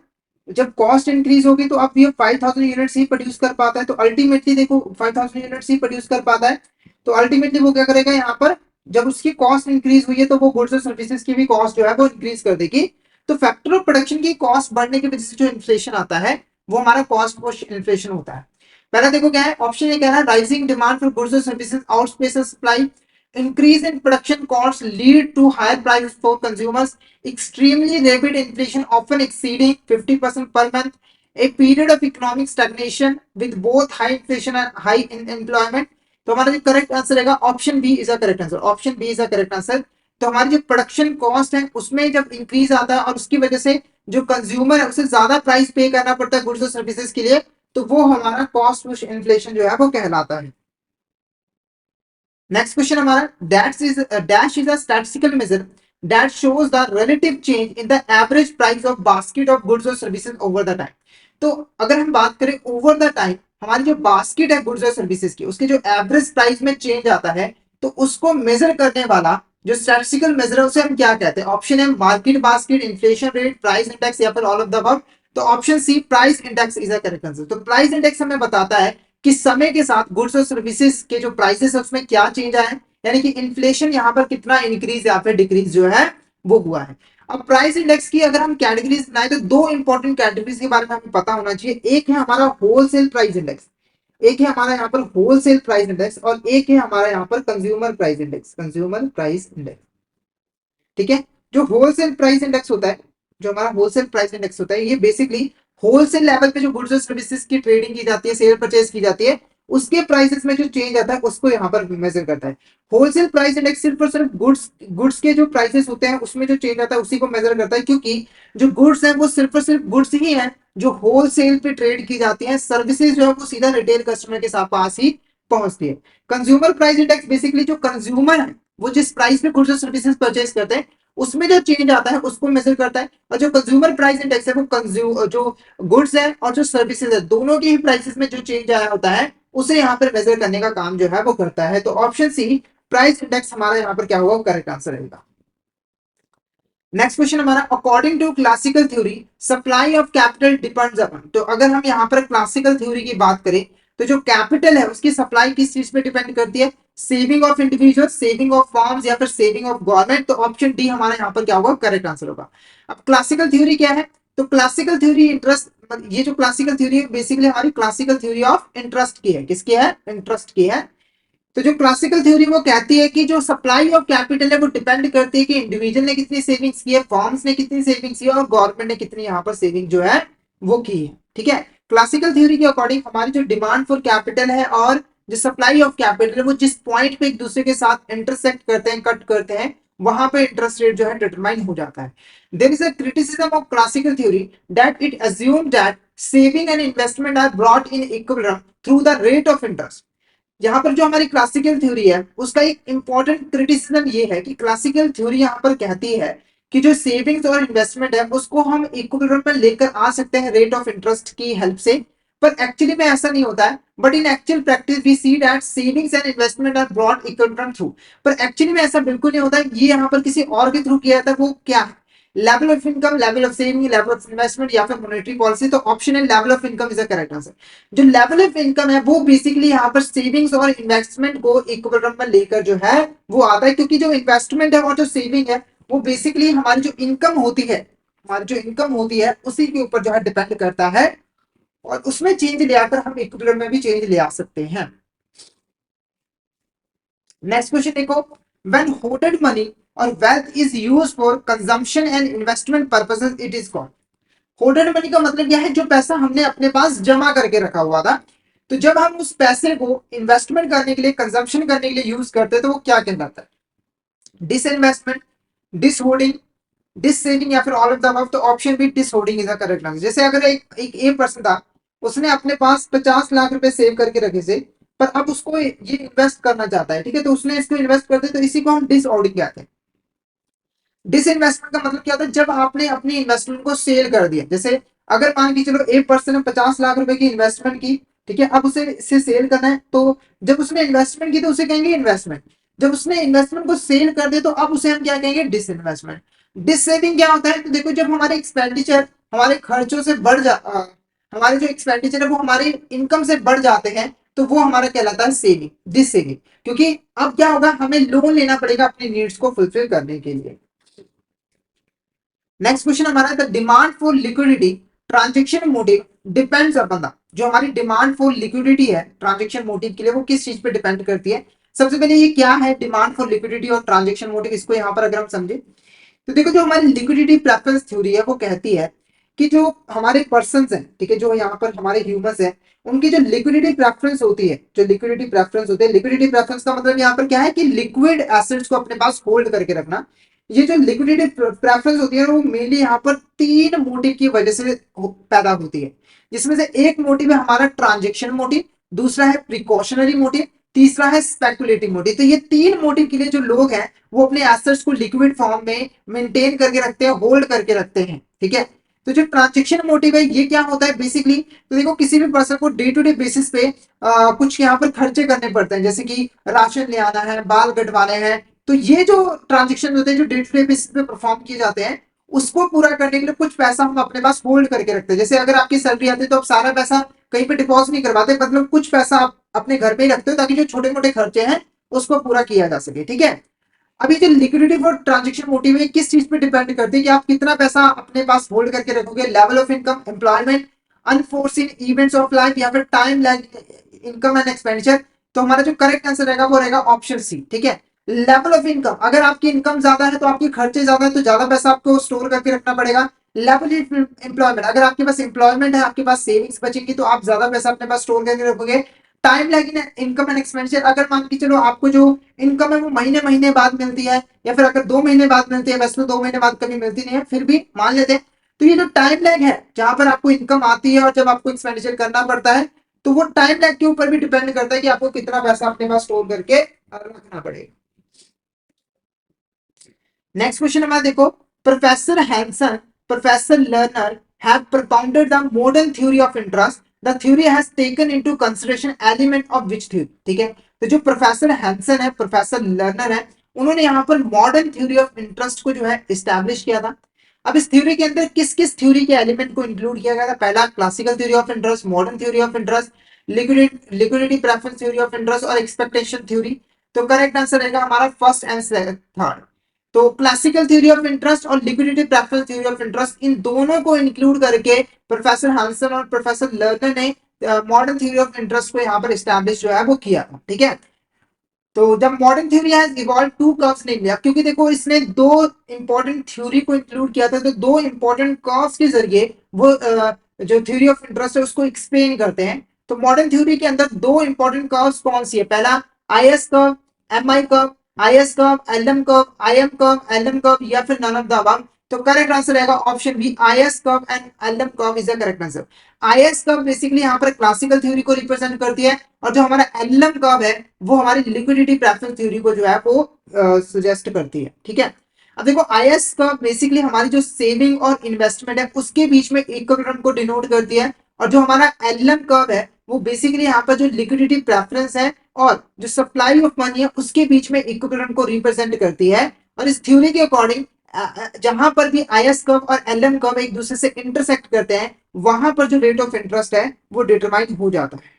जब कॉस्ट इंक्रीज होगी तो अब ये 5,000 यूनिट्स ही प्रोड्यूस कर पाता है। तो अल्टीमेटली देखो 5,000 यूनिट्स ही प्रोड्यूस कर पाता है तो अल्टीमेटली वो क्या करेगा यहाँ पर, जब उसकी कॉस्ट इंक्रीज हुई है तो वो गुड्स और सर्विसेज की भी कॉस्ट जो है वो इंक्रीज कर देगी। तो फैक्टर ऑफ प्रोडक्शन की कॉस्ट बढ़ने की वजह से जो इन्फ्लेशन आता है वो हमारा कॉस्ट पुश इन्फ्लेशन होता है। पहला देखो क्या है, ऑप्शन ये कह रहा है राइजिंग डिमांड फॉर गुड्स और services outpaces supply, increase in production costs lead to higher prices for consumers, extremely rapid inflation often exceeding 50% per month, a period of economic stagnation with both high inflation and high employment। तो हमारा जो correct answer रहेगा option B is a correct answer. Option B is a correct answer. तो हमारी जो production cost है उसमें जब इंक्रीज आता है और उसकी वजह से जो कंज्यूमर है उसे ज्यादा प्राइस पे करना पड़ता है गुड्स और सर्विसेज के लिए, तो वो हमारा कॉस्ट पुश इन्फ्लेशन जो है वो कहलाता है। नेक्स्ट क्वेश्चन हमारा dash is a statistical measure that shows the relative change in the average price of basket of goods or services over the time। तो अगर हम बात करें ओवर द टाइम, हमारी जो बास्केट है गुड्स और सर्विसेज की, उसके जो एवरेज प्राइस में चेंज आता है, तो उसको मेजर करने वाला जो स्टैटिस्टिकल मेजर है उसे हम क्या कहते हैं? ऑप्शन है market basket, inflation rate, price index, या फिर ऑल ऑफ द अबव। तो option C price index is a correct answer. तो प्राइस इंडेक्स हमें बताता है कि समय के साथ गुड्स और सर्विसेज के जो प्राइसेस है उसमें क्या चेंज आया है, यानी कि इन्फ्लेशन यहाँ पर कितना इंक्रीज या फिर डिक्रीज जो है वो हुआ है। अब प्राइस इंडेक्स की अगर हम कैटेगरीज बनाए तो दो इंपॉर्टेंट कैटेगरीज के बारे में हमें पता होना चाहिए। एक है हमारा होलसेल प्राइस इंडेक्स, एक है हमारा यहाँ पर होलसेल प्राइस इंडेक्स, और एक है हमारा यहाँ पर consumer price index, consumer price index. ठीक है, जो होलसेल प्राइस इंडेक्स होता है, जो हमारा होलसेल प्राइस इंडेक्स होता है, ये बेसिकली होलसेल लेवल पे जो गुड्स और सर्विसेज की ट्रेडिंग की जाती है, सेल परचेज की जाती है, उसके प्राइसेस में जो चेंज आता है उसको यहाँ पर मेजर करता है। होलसेल प्राइस इंडेक्स सिर्फ और सिर्फ गुड्स गुड्स के जो प्राइसेस होते हैं उसमें जो चेंज आता है उसी को मेजर करता है, क्योंकि जो गुड्स है वो सिर्फ और सिर्फ गुड्स ही है जो होलसेल पे ट्रेड की जाती है, सर्विसेज जो है वो सीधा रिटेल कस्टमर के साथ पास ही पहुंचती है। कंज्यूमर प्राइस इंडेक्स बेसिकली जो कंज्यूमर है वो जिस प्राइस पे गुड्स और सर्विसेज परचेज करते हैं उसमें जो चेंज आता है उसको मेजर करता है। और जो कंज्यूमर प्राइस इंडेक्स है वो कंज्यूम जो गुड्स है और जो सर्विसेज है दोनों की ही प्राइसेस में जो चेंज आया होता है उसे यहाँ पर मेजर करने का काम जो है वो करता है। तो ऑप्शन सी प्राइस इंडेक्स हमारा यहाँ पर क्या होगा? करेक्ट आंसर रहेगा। नेक्स्ट क्वेश्चन हमारा, according to classical theory supply of capital depends upon. तो अगर हम यहाँ पर क्लासिकल थ्योरी की बात करें तो जो कैपिटल है उसकी सप्लाई किस चीज पे डिपेंड करती है? Saving of individual, saving of forms, या फिर सेविंग ऑफ गवर्नमेंट। तो ऑप्शन डी हमारा यहाँ पर क्या होगा? करेक्ट आंसर होगा। अब क्लासिकल थ्योरी क्या है? तो क्लासिकल थ्योरी इंटरेस्ट, ये जो क्लासिकल थ्योरी है बेसिकली हमारी क्लासिकल थ्योरी ऑफ इंटरेस्ट की है। किसकी है? इंटरेस्ट की है। तो जो क्लासिकल थ्योरी वो कहती है कि जो सप्लाई ऑफ कैपिटल है वो डिपेंड करती है कि इंडिविजुअल ने कितनी सेविंग्स की है, फॉर्म्स ने कितनी सेविंग्स की है, और गवर्नमेंट ने कितनी यहाँ पर सेविंग जो है वो की है। ठीक है, क्लासिकल थ्योरी के अकॉर्डिंग हमारी जो डिमांड फॉर कैपिटल है और जो सप्लाई ऑफ कैपिटल है वो जिस पॉइंट पे एक दूसरे के साथ इंटरसेक्ट करते हैं, कट करते हैं, वहां पे इंटरेस्ट रेट जो है डिटरमाइन हो जाता है। There is a criticism of classical theory that it assume that saving and investment are brought in equilibrium through the rate of interest. यहाँ पर जो हमारी क्लासिकल थ्योरी है उसका एक इंपॉर्टेंट क्रिटिसिज्म ये है कि क्लासिकल थ्योरी यहाँ पर कहती है कि जो सेविंग्स और इन्वेस्टमेंट है उसको हम इक्विलिब्रियम में लेकर आ सकते हैं रेट ऑफ इंटरेस्ट की हेल्प से, पर एक्चुअली में ऐसा नहीं होता है। But in actual practice we see that savings and investment are brought equilibrium through. पर एक्चुअली में ऐसा बिल्कुल नहीं होता है, ये यहाँ पर किसी और के थ्रू किया जाता है। वो क्या है? Level of income, level of saving, level of investment, या फिर मॉनेटरी पॉलिसी। तो ऑप्शन है level of income is the correct answer. जो लेवल ऑफ इनकम है वो बेसिकली यहाँ पर सेविंग्स और इन्वेस्टमेंट को इक्विलिब्रियम में लेकर जो है वो आता है, क्योंकि जो इन्वेस्टमेंट है और जो सेविंग है वो बेसिकली हमारी जो इनकम होती है, हमारी जो इनकम होती है उसी के ऊपर जो है डिपेंड करता है, और उसमें चेंज ले आकर हम इक्विलिब्रियम में भी चेंज ले आ सकते हैं। नेक्स्ट क्वेश्चन देखो, व्हेन होर्डेड मनी और wealth is used for consumption and investment purposes it is called. Holded money का मतलब क्या है? जो पैसा हमने अपने पास जमा करके रखा हुआ था, तो जब हम उस पैसे को इन्वेस्टमेंट करने के लिए, कंजम्पशन करने के लिए यूज करते हैं तो वो क्या कहलाता है? डिसइन्वेस्टमेंट, डिसहोल्डिंग, डिस सेविंग, या फिर ऑल ऑफ द अबव। तो option B dishoarding is the correct answer. जैसे अगर एक ए पर्सन था, उसने अपने पास 50 लाख रुपए सेव करके रखे थे, पर अब उसको ये इन्वेस्ट करना चाहता है, ठीक है, तो उसने इसको इन्वेस्ट कर दिया, तो इसी को हम डिसहोल्डिंग कहते हैं। डिसइन्वेस्टमेंट का मतलब क्या होता है? जब आपने अपनी इन्वेस्टमेंट को सेल कर दिया। जैसे अगर मान के चलो एक पर्सन ने 50 लाख रुपए की इन्वेस्टमेंट की, ठीक है, अब उसे इसे सेल करना है, तो जब उसने इन्वेस्टमेंट की तो उसे कहेंगे इन्वेस्टमेंट। जब उसने इन्वेस्टमेंट को सेल कर दिया तो अब उसे हम क्या कहेंगे? डिसइन्वेस्टमेंट। डिस सेविंग क्या होता है? तो देखो, जब हमारे एक्सपेंडिचर हमारे खर्चों से हमारे जो एक्सपेंडिचर है वो हमारी इनकम से बढ़ जाते हैं, तो वो हमारा कहलाता है सेविंग, डिस सेविंग। क्योंकि अब क्या होगा? हमें लोन लेना पड़ेगा अपनी नीड्स को फुलफिल करने के लिए। नेक्स्ट क्वेश्चन हमारा है, the demand for liquidity transaction motive depends upon the. जो हमारी डिमांड फॉर लिक्विडिटी है ट्रांजेक्शन मोटिव के लिए, वो किस चीज पे डिपेंड करती है? सबसे पहले ये क्या है डिमांड फॉर लिक्विडिटी और ट्रांजेक्शन मोटिव, इसको यहाँ पर अगर हम समझे तो देखो, जो हमारी लिक्विडिटी प्रेफरेंस थ्योरी है वो कहती है कि जो हमारे पर्सन हैं, ठीक है, जो यहाँ पर हमारे ह्यूमंस हैं, उनकी जो लिक्विडिटी प्रेफरेंस होती है, जो लिक्विडिटी प्रेफरेंस होती है, लिक्विडिटी प्रेफरेंस का मतलब यहाँ पर क्या है? कि लिक्विड एसेट्स को अपने पास होल्ड करके रखना। ये जो लिक्विडिटी प्रेफरेंस होती है वो मेनली यहाँ पर तीन मोटिव की वजह से पैदा होती है, जिसमें से एक मोटिव है हमारा ट्रांजेक्शन मोटिव, दूसरा है प्रिकॉशनरी मोटिव, तीसरा है स्पेकुलेटिव मोटिव। तो ये तीन मोटिव के लिए जो लोग हैं वो अपने एसेट्स को लिक्विड फॉर्म में मेंटेन करके रखते हैं, होल्ड करके रखते हैं, ठीक है। तो जो ट्रांजेक्शन मोटिव है ये क्या होता है बेसिकली, तो देखो किसी भी पर्सन को डे टू डे बेसिस पे कुछ यहाँ पर खर्चे करने पड़ते हैं, जैसे कि राशन ले आना है, बाल कटवाने हैं। तो ये जो ट्रांजेक्शन होते हैं जो डे टू डे बेसिस पे परफॉर्म किए जाते हैं, उसको पूरा करने के लिए कुछ पैसा हम अपने पास होल्ड करके रखते हैं। जैसे अगर आपकी सैलरी आती है तो आप सारा पैसा कहीं पे डिपॉजिट नहीं करवाते, मतलब कुछ पैसा आप अपने घर में ही रखते हो ताकि जो छोटे मोटे खर्चे हैं उसको पूरा किया जा सके, ठीक है। अभी जो लिक्विडिटी फॉर ट्रांजेक्शन मोटिव है किस चीज पे डिपेंड करती है कि आप कितना पैसा अपने पास होल्ड करके रखोगे, level of income, employment, unforeseen events of life या फिर time lag income and expenditure. तो हमारा जो करेक्ट आंसर रहेगा वो रहेगा ऑप्शन सी, ठीक है। लेवल ऑफ इनकम, अगर आपकी इनकम ज्यादा है तो आपके खर्चे ज्यादा है तो ज्यादा पैसा आपको स्टोर करके रखना पड़ेगा। लेवल ऑफ एम्प्लॉयमेंट, अगर आपके पास एम्प्लॉयमेंट है, आपके पास सेविंग्स बचेंगी तो आप ज्यादा पैसा अपने पास स्टोर करके रखोगे। Time lag in income and expenditure, अगर मान के चलो आपको जो इनकम है वो महीने महीने बाद मिलती है या फिर अगर 2 महीने बाद मिलती है, वैसे तो 2 महीने बाद कभी मिलती नहीं है, फिर भी मान लेते हैं। तो ये जो टाइम लैग है जहां पर आपको इनकम आती है और जब आपको एक्सपेंडिचर करना पड़ता है, तो वो टाइम लैग के ऊपर भी डिपेंड करता है कि आपको कितना पैसा अपने पास स्टोर करके रखना पड़ेगा। नेक्स्ट क्वेश्चन हमारा देखो, professor Hansen, professor Lerner have propounded the modern theory of interest. The theory has taken into consideration element of which theory, ठीक है। तो जो प्रोफेसर हैंसन है, प्रोफेसर लर्नर है, उन्होंने यहाँ पर मॉडर्न थ्योरी ऑफ इंटरेस्ट को जो है इस्टेब्लिश किया था। अब इस थ्योरी के अंदर किस किस थ्योरी के एलिमेंट को इंक्लूड किया गया था? पहला classical theory of interest, modern theory of interest, liquidity preference theory of interest और एक्सपेक्टेशन थ्योरी। तो करेक्ट आंसर रहेगा हमारा फर्स्ट एंड थर्ड। तो क्लासिकल थ्योरी ऑफ इंटरेस्ट और liquidity preference theory of interest, इन दोनों को इंक्लूड करके प्रोफेसर हांसन और प्रोफेसर लर्नर ने मॉडर्न थ्योरी ऑफ इंटरेस्ट को यहाँ पर एस्टैब्लिश जो है वो किया था, ठीक है। तो जब modern theory has evolve to curves नहीं लिया, क्योंकि देखो इसने दो इंपॉर्टेंट थ्योरी को इंक्लूड किया था, तो दो इंपॉर्टेंट कर्व्स के जरिए वो जो थ्योरी ऑफ इंटरेस्ट है उसको एक्सप्लेन करते हैं। तो मॉडर्न थ्योरी के अंदर दो इंपॉर्टेंट कर्व्स कौन सी है? पहला IS curve, MI curve, IS curve, LM curve, IM curve, LM curve या फिर नन ऑफ द अबव। तो करेक्ट आंसर रहेगा option B, IS curve and LM curve is the correct answer. IS curve basically यहाँ पर classical theory को represent करती है और जो हमारा एलएम कर्व है वो हमारी लिक्विडिटी प्रेफरेंस थ्योरी को जो है वो सुजेस्ट करती है, ठीक है। अब देखो आईएस कर्व बेसिकली हमारी जो सेविंग और इन्वेस्टमेंट है उसके बीच में इक्विलिब्रियम को डिनोट करती है, और जो हमारा एलएम कर्व है वो बेसिकली यहाँ पर जो लिक्विडिटी प्रेफरेंस है और जो सप्लाई ऑफ मनी है उसके बीच में इक्विलिब्रियम को रिप्रेजेंट करती है। और इस थ्योरी के अकॉर्डिंग जहां पर भी आईएस कर्व और एलएम कर्व एक दूसरे से इंटरसेक्ट करते हैं वहां पर जो रेट ऑफ इंटरेस्ट है वो डिटरमाइन हो जाता है।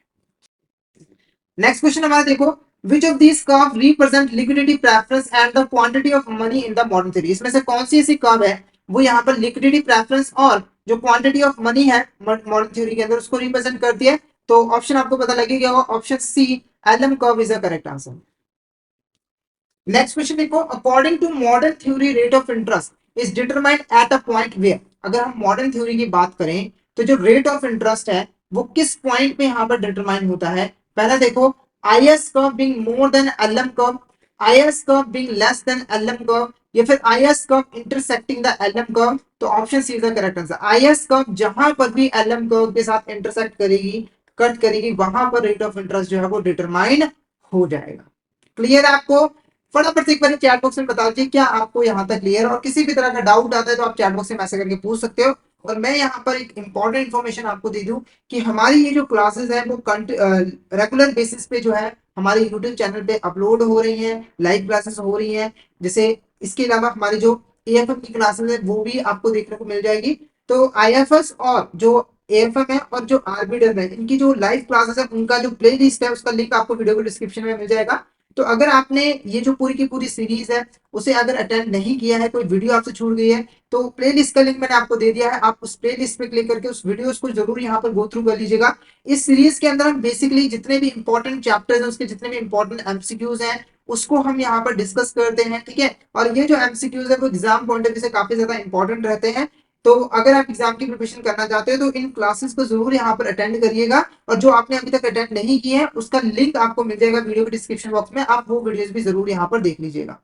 नेक्स्ट क्वेश्चन हमारा देखो, which of these curve represent liquidity preference and the quantity of money in the modern theory? इसमें से कौन सी ऐसी कर्व है वो यहाँ पर लिक्विडिटी प्रेफरेंस और जो क्वांटिटी ऑफ मनी है मॉडर्न थ्योरी के अंदर उसको रिप्रेजेंट करती है? तो ऑप्शन आपको पता लगेगा, option C LM curve is the correct answer. Next question देखो, according to modern theory rate of interest is determined at a point where. अगर हम मॉडर्न थ्योरी की बात करें तो जो रेट ऑफ इंटरेस्ट है वो किस पॉइंट पे यहाँ पर डिटरमाइन होता है? पहला देखो, IS curve being more than LM curve, IS curve being less than LM curve या फिर IS curve intersecting the LM curve. तो option C is the correct answer. IS curve जहां पर भी एलएम कर्व के साथ इंटरसेक्ट करेगी, cut करेगी, वहां पर रेट ऑफ इंटरेस्ट जो है वो डिटरमाइन हो जाएगा। क्लियर है आपको? फटाफट से एक बार चैट बॉक्स में बता दीजिए क्या आपको यहाँ तक क्लियर, और किसी भी तरह का डाउट आता है तो आप चैट बॉक्स में मैसेज करके पूछ सकते हो। और मैं यहाँ पर एक इंपॉर्टेंट इन्फॉर्मेशन आपको दे दूं कि हमारी ये जो क्लासेस है वो रेगुलर बेसिस पे जो है हमारे यूट्यूब चैनल पे अपलोड हो रही हैं, लाइव क्लासेस हो रही हैं। जैसे इसके अलावा हमारी जो एएफएम की क्लासेस है वो भी आपको देखने को मिल जाएगी। तो आईएफएस और जो एएफएम है और जो आरबीडर है इनकी जो लाइव क्लासेस है उनका जो प्ले लिस्ट है उसका लिंक आपको वीडियो को डिस्क्रिप्शन में मिल जाएगा। तो अगर आपने ये जो पूरी की पूरी सीरीज है उसे अगर अटेंड नहीं किया है, कोई वीडियो आपसे छूट गई है, तो प्लेलिस्ट का लिंक मैंने आपको दे दिया है, आप उस प्लेलिस्ट पे क्लिक करके उस वीडियोस को जरूर यहाँ पर गो थ्रू कर लीजिएगा। इस सीरीज के अंदर हम बेसिकली जितने भी इंपॉर्टेंट चैप्टर्स हैं उसके जितने भी इंपॉर्टेंट एमसीक्यूज हैं उसको हम यहाँ पर डिस्कस करते हैं, ठीक है। और ये जो एमसीक्यूज है वो एग्जाम पॉइंट ऑफ व्यू से काफी ज्यादा इंपॉर्टेंट रहते हैं। तो अगर आप एग्जाम की प्रिपरेशन करना चाहते हो तो इन क्लासेस को जरूर यहाँ पर अटेंड करिएगा, और जो आपने अभी तक अटेंड नहीं किए हैं उसका लिंक आपको मिल जाएगा वीडियो के डिस्क्रिप्शन बॉक्स में, आप वो वीडियोस भी जरूर यहाँ पर देख लीजिएगा।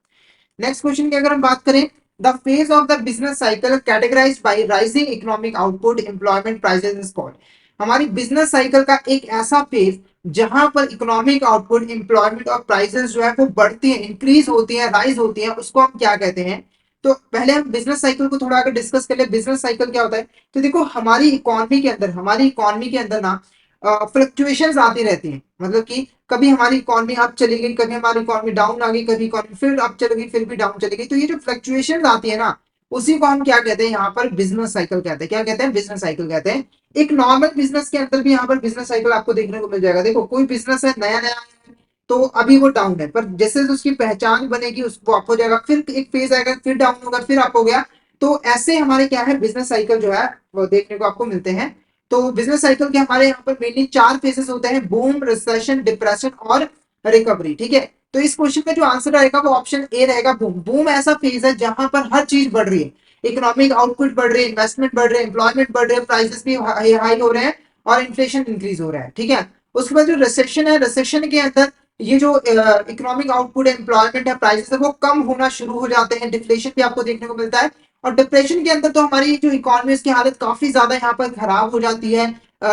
नेक्स्ट क्वेश्चन की अगर हम बात करें, the phase of the business cycle categorised bye rising economic output employment prices is called. हमारी बिजनेस साइकिल का एक ऐसा फेज जहां पर इकोनॉमिक आउटपुट, एम्प्लॉयमेंट और प्राइसेस जो है वो बढ़ती हैं, इंक्रीज होती हैं, राइज होती हैं, उसको हम क्या कहते हैं। तो पहले हम बिजनेस साइकिल को थोड़ा आगे डिस्कस कर ले। बिजनेस साइकिल क्या होता है? तो देखो हमारी इकोनॉमी के अंदर ना फ्लक्चुएशंस आती रहती हैं। मतलब कि कभी हमारी इकोनॉमी अप चली गई, कभी हमारी इकोनॉमी डाउन आ गई, कभी इकोनॉमी फिर अप चली गई, फिर भी डाउन चली गई। तो ये जो फ्लक्चुएशंस आती है ना, उसी को हम क्या कहते हैं यहाँ पर? बिजनेस साइकिल कहते हैं। क्या कहते हैं? बिजनेस साइकिल कहते हैं। एक नॉर्मल बिजनेस के अंदर भी यहाँ पर बिजनेस साइकिल आपको देखने को मिल जाएगा। देखो कोई बिजनेस है, नया नया है, तो अभी वो डाउन है, पर जैसे जैसे उसकी पहचान बनेगी उसको अप हो जाएगा, फिर एक फेज आएगा, फिर डाउन होगा, फिर अप हो गया। तो ऐसे हमारे क्या है, बिजनेस साइकिल जो है वो देखने को आपको मिलते हैं। तो बिजनेस साइकिल के हमारे यहाँ पर मेनली 4 फेजेस होते हैं: बूम, रिसेशन, डिप्रेशन और रिकवरी। ठीक है, तो इस क्वेश्चन का जो आंसर रहेगा वो ऑप्शन ए रहेगा, बूम। बूम ऐसा फेज है जहां पर हर चीज बढ़ रही है, इकोनॉमिक आउटपुट बढ़ रही है, इन्वेस्टमेंट बढ़ रहे हैं, एम्प्लॉयमेंट बढ़ रहे हैं, प्राइसेस भी हाई हो रहे हैं और इन्फ्लेशन इंक्रीज हो रहा है। ठीक है, उसके बाद जो रिसेशन है, रिसेशन के अंदर ये जो इकोनॉमिक आउटपुट है, एम्प्लॉयमेंट है, प्राइसेस है, वो कम होना शुरू हो जाते हैं, डिफ्लेशन भी आपको देखने को मिलता है। और डिप्रेशन के अंदर तो हमारी जो इकोनॉमी की हालत काफी ज्यादा यहाँ पर खराब हो जाती है,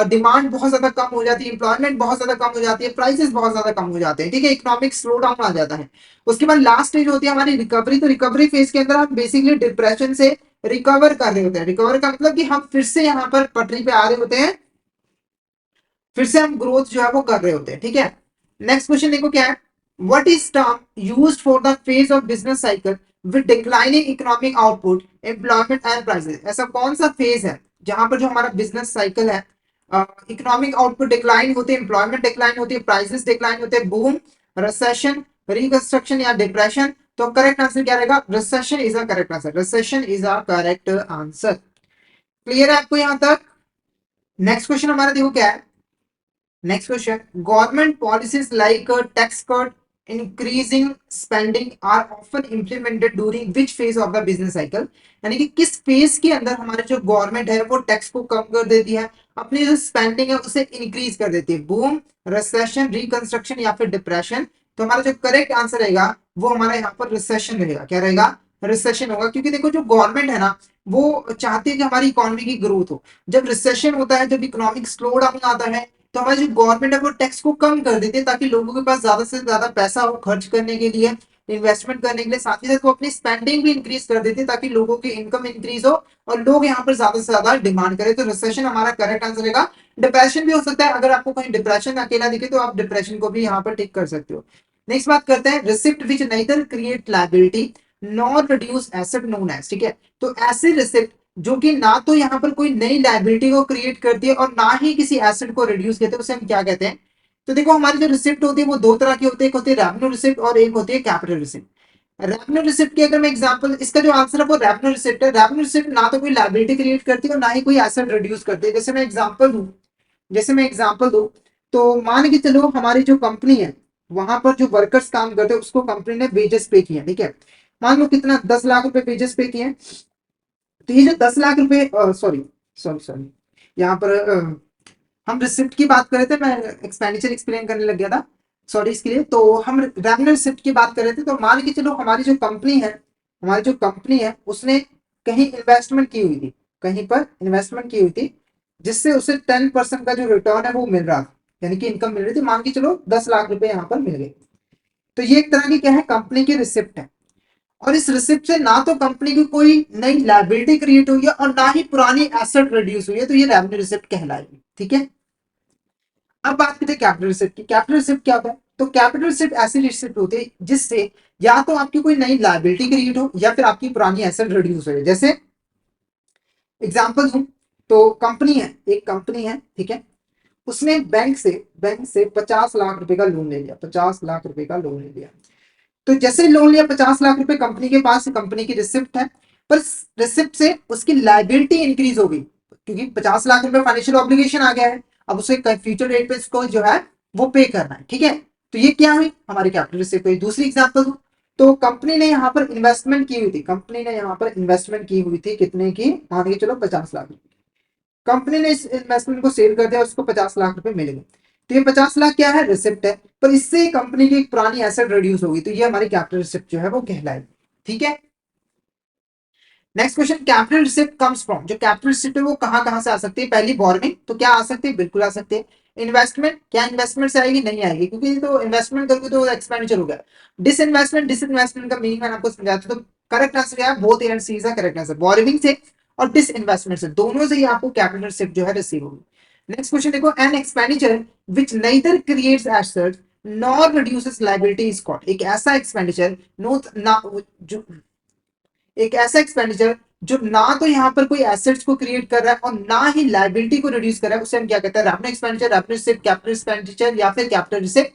डिमांड बहुत ज्यादा कम हो जाती है, एम्प्लॉयमेंट बहुत ज्यादा कम हो जाती है, प्राइसेस बहुत ज्यादा कम हो जाते हैं। ठीक है, इकोनॉमिक स्लो डाउन आ जाता है। उसके बाद लास्ट स्टेज होती है हमारी रिकवरी। तो रिकवरी फेज के अंदर हम बेसिकली डिप्रेशन से रिकवर कर रहे होते हैं। रिकवर का मतलब कि हम फिर से यहाँ पर पटरी पे आ रहे होते हैं, फिर से हम ग्रोथ जो है वो कर रहे होते हैं। ठीक है, नेक्स्ट क्वेश्चन देखो क्या है। What is term used for the phase of business cycle with declining economic output, employment and prices? ऐसा कौन सा फेज है जहां पर जो हमारा बिजनेस साइकिल है, इकोनॉमिक आउटपुट डिक्लाइन होते हैं, एम्प्लॉयमेंट डिक्लाइन होती है, प्राइसेस डिक्लाइन होते हैं, बूम, रिसेशन, रिकंस्ट्रक्शन या डिप्रेशन? तो करेक्ट आंसर क्या रहेगा? Recession is a correct answer. Recession is a correct answer. Clear है आपको यहां तक? नेक्स्ट क्वेश्चन हमारा देखो क्या है। Next question, government policies like tax cut, increasing spending are often implemented during which phase of the business cycle? यानी कि किस फेज के अंदर हमारी जो गवर्नमेंट है वो टैक्स को कम कर देती है, अपनी जो स्पेंडिंग है उसे इंक्रीज कर देती है? बूम, रिसेशन, रिकंस्ट्रक्शन या फिर डिप्रेशन? तो हमारा जो करेक्ट आंसर रहेगा वो हमारा यहाँ पर रिसेशन रहेगा। क्या रहेगा? रिसेशन होगा, क्योंकि देखो जो गवर्नमेंट है ना, वो चाहती है कि हमारी इकोनॉमी की ग्रोथ हो। जब रिसेशन होता है, जब इकोनॉमिक स्लो डाउन आता है, तो हमारी जो गवर्नमेंट है वो टैक्स को कम कर देती है, ताकि लोगों के पास ज्यादा से ज्यादा पैसा हो खर्च करने के लिए, इन्वेस्टमेंट करने के लिए। साथ ही साथ वो अपनी स्पेंडिंग भी इंक्रीज कर देती है, ताकि लोगों की इनकम इंक्रीज हो और लोग यहाँ पर ज्यादा से ज्यादा डिमांड करें। तो रिसेशन हमारा करेक्ट आंसर रहेगा। डिप्रेशन भी हो सकता है, अगर आपको कहीं डिप्रेशन अकेला दिखे तो आप डिप्रेशन को भी यहाँ पर टिक कर सकते हो। नेक्स्ट बात करते हैं, receipt which neither create liability nor reduce asset known as. ठीक है, तो ऐसे रिसिप्ट जो कि ना तो यहाँ पर कोई नई लाइबिलिटी को क्रिएट करती है और ना ही किसी एसेट को रिड्यूस करते हैं, उसे हम क्या कहते हैं? तो देखो हमारी जो रिसिप्ट होती है वो दो तरह की होती है, एक होती है रेवेन्यू रिसिप्ट और एक होती है कैपिटल रिसिप्ट। रेवेन्यू रिसिप्ट की अगर मैं एग्जांपल, इसका जो आंसर है वो रेवेन्यू रिसिप्ट है। रेवेन्यू रिसिप्ट ना तो कोई लाइबिलिटी क्रिएट करती है और ना ही कोई एसेट रिड्यूस करती है। जैसे मैं एग्जांपल दूं, तो मान के चलो हमारी जो कंपनी है, वहां पर जो वर्कर्स काम करते हैं उसको कंपनी ने वेजेस पे किया। ठीक है, मान लो कितना, 10 लाख रुपए वेजेस पे किए। तो ये जो 10 लाख रुपए, सॉरी सॉरी सॉरी, यहाँ पर हम रिसिप्ट की बात कर रहे थे, मैं एक्सपेंडिचर एक्सप्लेन करने लग गया था, सॉरी इसके लिए। तो हम रेवेन्यू रिसिप्ट की बात कर रहे थे। तो मान के चलो हमारी जो कंपनी है उसने कहीं इन्वेस्टमेंट की हुई थी, कहीं पर इन्वेस्टमेंट की हुई थी, जिससे उसे 10% का जो रिटर्न है वो मिल रहा था, यानी कि इनकम मिल रही थी। मान के चलो 10 लाख रुपए यहाँ पर मिल गए। तो ये एक तरह की क्या है, कंपनी की रिसिप्ट है। और इस रिसिप्ट से ना तो कंपनी की कोई नई लायबिलिटी क्रिएट हुई है और ना ही पुरानी एसेट रिड्यूस हुई है, तो ये रेवेन्यू रिसिप्ट कहलाएगी। ठीक है, अब बात करते हैं कैपिटल रिसिप्ट की। कैपिटल रिसिप्ट क्या होता है? तो कैपिटल रिसिप्ट ऐसी रिसिप्ट होती है जिससे या तो आपकी कोई नई लायबिलिटी क्रिएट हो या फिर आपकी पुरानी एसेट रिड्यूस हो। जैसे एग्जांपल दूं, तो कंपनी है, एक कंपनी है, ठीक है, उसने बैंक से 50 लाख रुपए का लोन ले लिया, 50 लाख रुपए का लोन ले लिया। तो जैसे लोन लिया 50 लाख रुपए, कंपनी के पास कंपनी की रिसिप्ट है, पर रिसिप्ट से उसकी लाइबिलिटी इंक्रीज हो गई, क्योंकि 50 लाख रुपए फाइनेंशियल ऑब्लिगेशन आ गया है। अब उसे फ्यूचर रेट पे इसको जो है वो पे करना है। ठीक है, तो ये क्या हुई, हमारी कैपिटल रिसिप्ट हुई। दूसरी एग्जांपल दूं, तो कंपनी ने यहाँ पर इन्वेस्टमेंट की हुई थी, कितने की? मान के चलो 50 लाख रुपए। कंपनी ने इस इन्वेस्टमेंट को सेल कर दिया, उसको 50 लाख रुपए मिल गए। तो ये 50 लाख क्या है, रिसिप्ट है, पर इससे कंपनी की एक पुरानी एसेट रिड्यूस होगी, तो ये हमारी कैपिटल रिसिप्ट जो है वो कहलाएगी। ठीक है, next question, capital receipt comes from, जो कैपिटल रिसिप्ट है वो कहाँ कहाँ से आ सकती है? पहली बोरोइंग, तो क्या आ सकती है? बिल्कुल आ सकती है। इन्वेस्टमेंट, क्या इन्वेस्टमेंट से आएगी? नहीं आएगी, क्योंकि तो इन्वेस्टमेंट करोगे तो एक्सपेंडिचर हो गया। डिसइन्वेस्टमेंट, डिसइन्वेस्टमेंट का मीनिंग मैंने आपको समझाया था, तो करेक्ट आंसर क्या है? Both and C is the correct answer. Borrowing से और डिसइन्वेस्टमेंट से, दोनों से ही आपको कैपिटल रिसिप्ट जो है रिसीव होगी। नेक्स्ट क्वेश्चन देखो, an expenditure which neither creates assets nor reduces liability is called, एक ऐसा एक्सपेंडिचर नो ना जो एक ऐसा एक्सपेंडिचर जो ना तो यहाँ पर कोई एसेट्स को क्रिएट कर रहा है और ना ही लाइबिलिटी को रिड्यूस कर रहा है, उसे हम क्या कहते हैं? Revenue expenditure, revenue receipt, capital expenditure या फिर कैपिटल रिसिप्ट।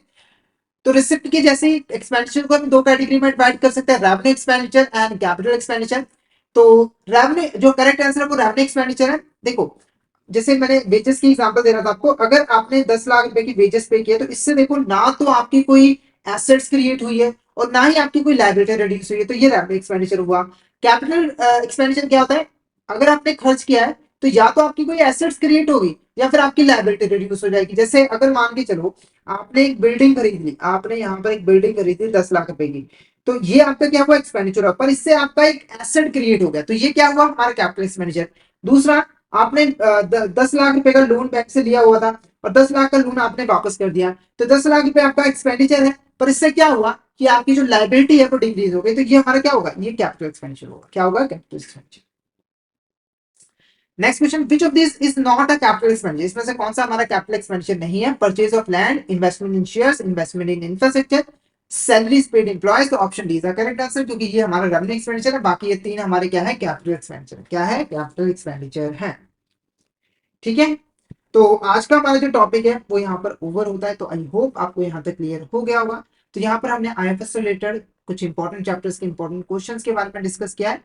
तो रिसिप्ट की जैसे एक्सपेंडिचर को हम दो कैटेगरी में डिवाइड कर सकते हैं, revenue expenditure and capital expenditure. तो रेवेन्यू जो करेक्ट आंसर है वो रेवेन्यू एक्सपेंडिचर है। देखो, जैसे मैंने वेजेस की एग्जांपल दे रहा था आपको, अगर आपने 10 लाख रुपए की वेजेस पे किया तो इससे देखो ना तो आपकी कोई एसेट्स क्रिएट हुई है और ना ही आपकी कोई लाइबिलिटी रिड्यूस हुई है, तो ये रेवेन्यू एक्सपेंडिचर हुआ। कैपिटल एक्सपेंडिचर क्या होता है? अगर आपने खर्च किया है तो या तो आपकी कोई एसेट्स क्रिएट होगी या फिर आपकी लाइबिलिटी रिड्यूस हो जाएगी। जैसे अगर मान के चलो आपने एक बिल्डिंग खरीद ली, आपने यहाँ पर एक बिल्डिंग खरीदी 10 लाख रुपए की, तो ये आपका क्या हुआ? एक्सपेंडिचर हुआ, पर इससे आपका एक एसेट क्रिएट हो गया, तो ये क्या हुआ? हमारा कैपिटल एक्सपेंडिचर। दूसरा, आपने 10 लाख रुपए का लोन बैंक से लिया हुआ था और 10 लाख का लोन आपने वापस कर दिया, तो 10 लाख रुपए आपका एक्सपेंडिचर है, पर इससे क्या हुआ कि आपकी जो लाइबिलिटी है वो डिक्रीज हो गई, तो ये हमारा क्या होगा? ये कैपिटल एक्सपेंडिचर होगा। क्या होगा? Capital expenditure. Next question, which of this is not a capital expenditure, इसमें से कौन सा हमारा कैपिटल एक्सपेंडिचर नहीं है? Purchase of land, investment in shares, investment in infrastructure, salaries paid employees. तो option D is the correct answer, क्योंकि ये हमारा रेवेन्यू एक्सपेंडिचर है, बाकी ये तीन हमारे क्या है? Capital expenditure. क्या है? कैपिटल एक्सपेंडिचर है। ठीक है, तो आज का हमारा जो टॉपिक है वो यहाँ पर ओवर होता है, तो आई होप आपको यहाँ तक क्लियर हो गया होगा। तो यहाँ पर हमने आईएफएस से रिलेटेड कुछ इंपॉर्टेंट चैप्टर्स के इंपॉर्टेंट क्वेश्चंस के बारे में डिस्कस किया है।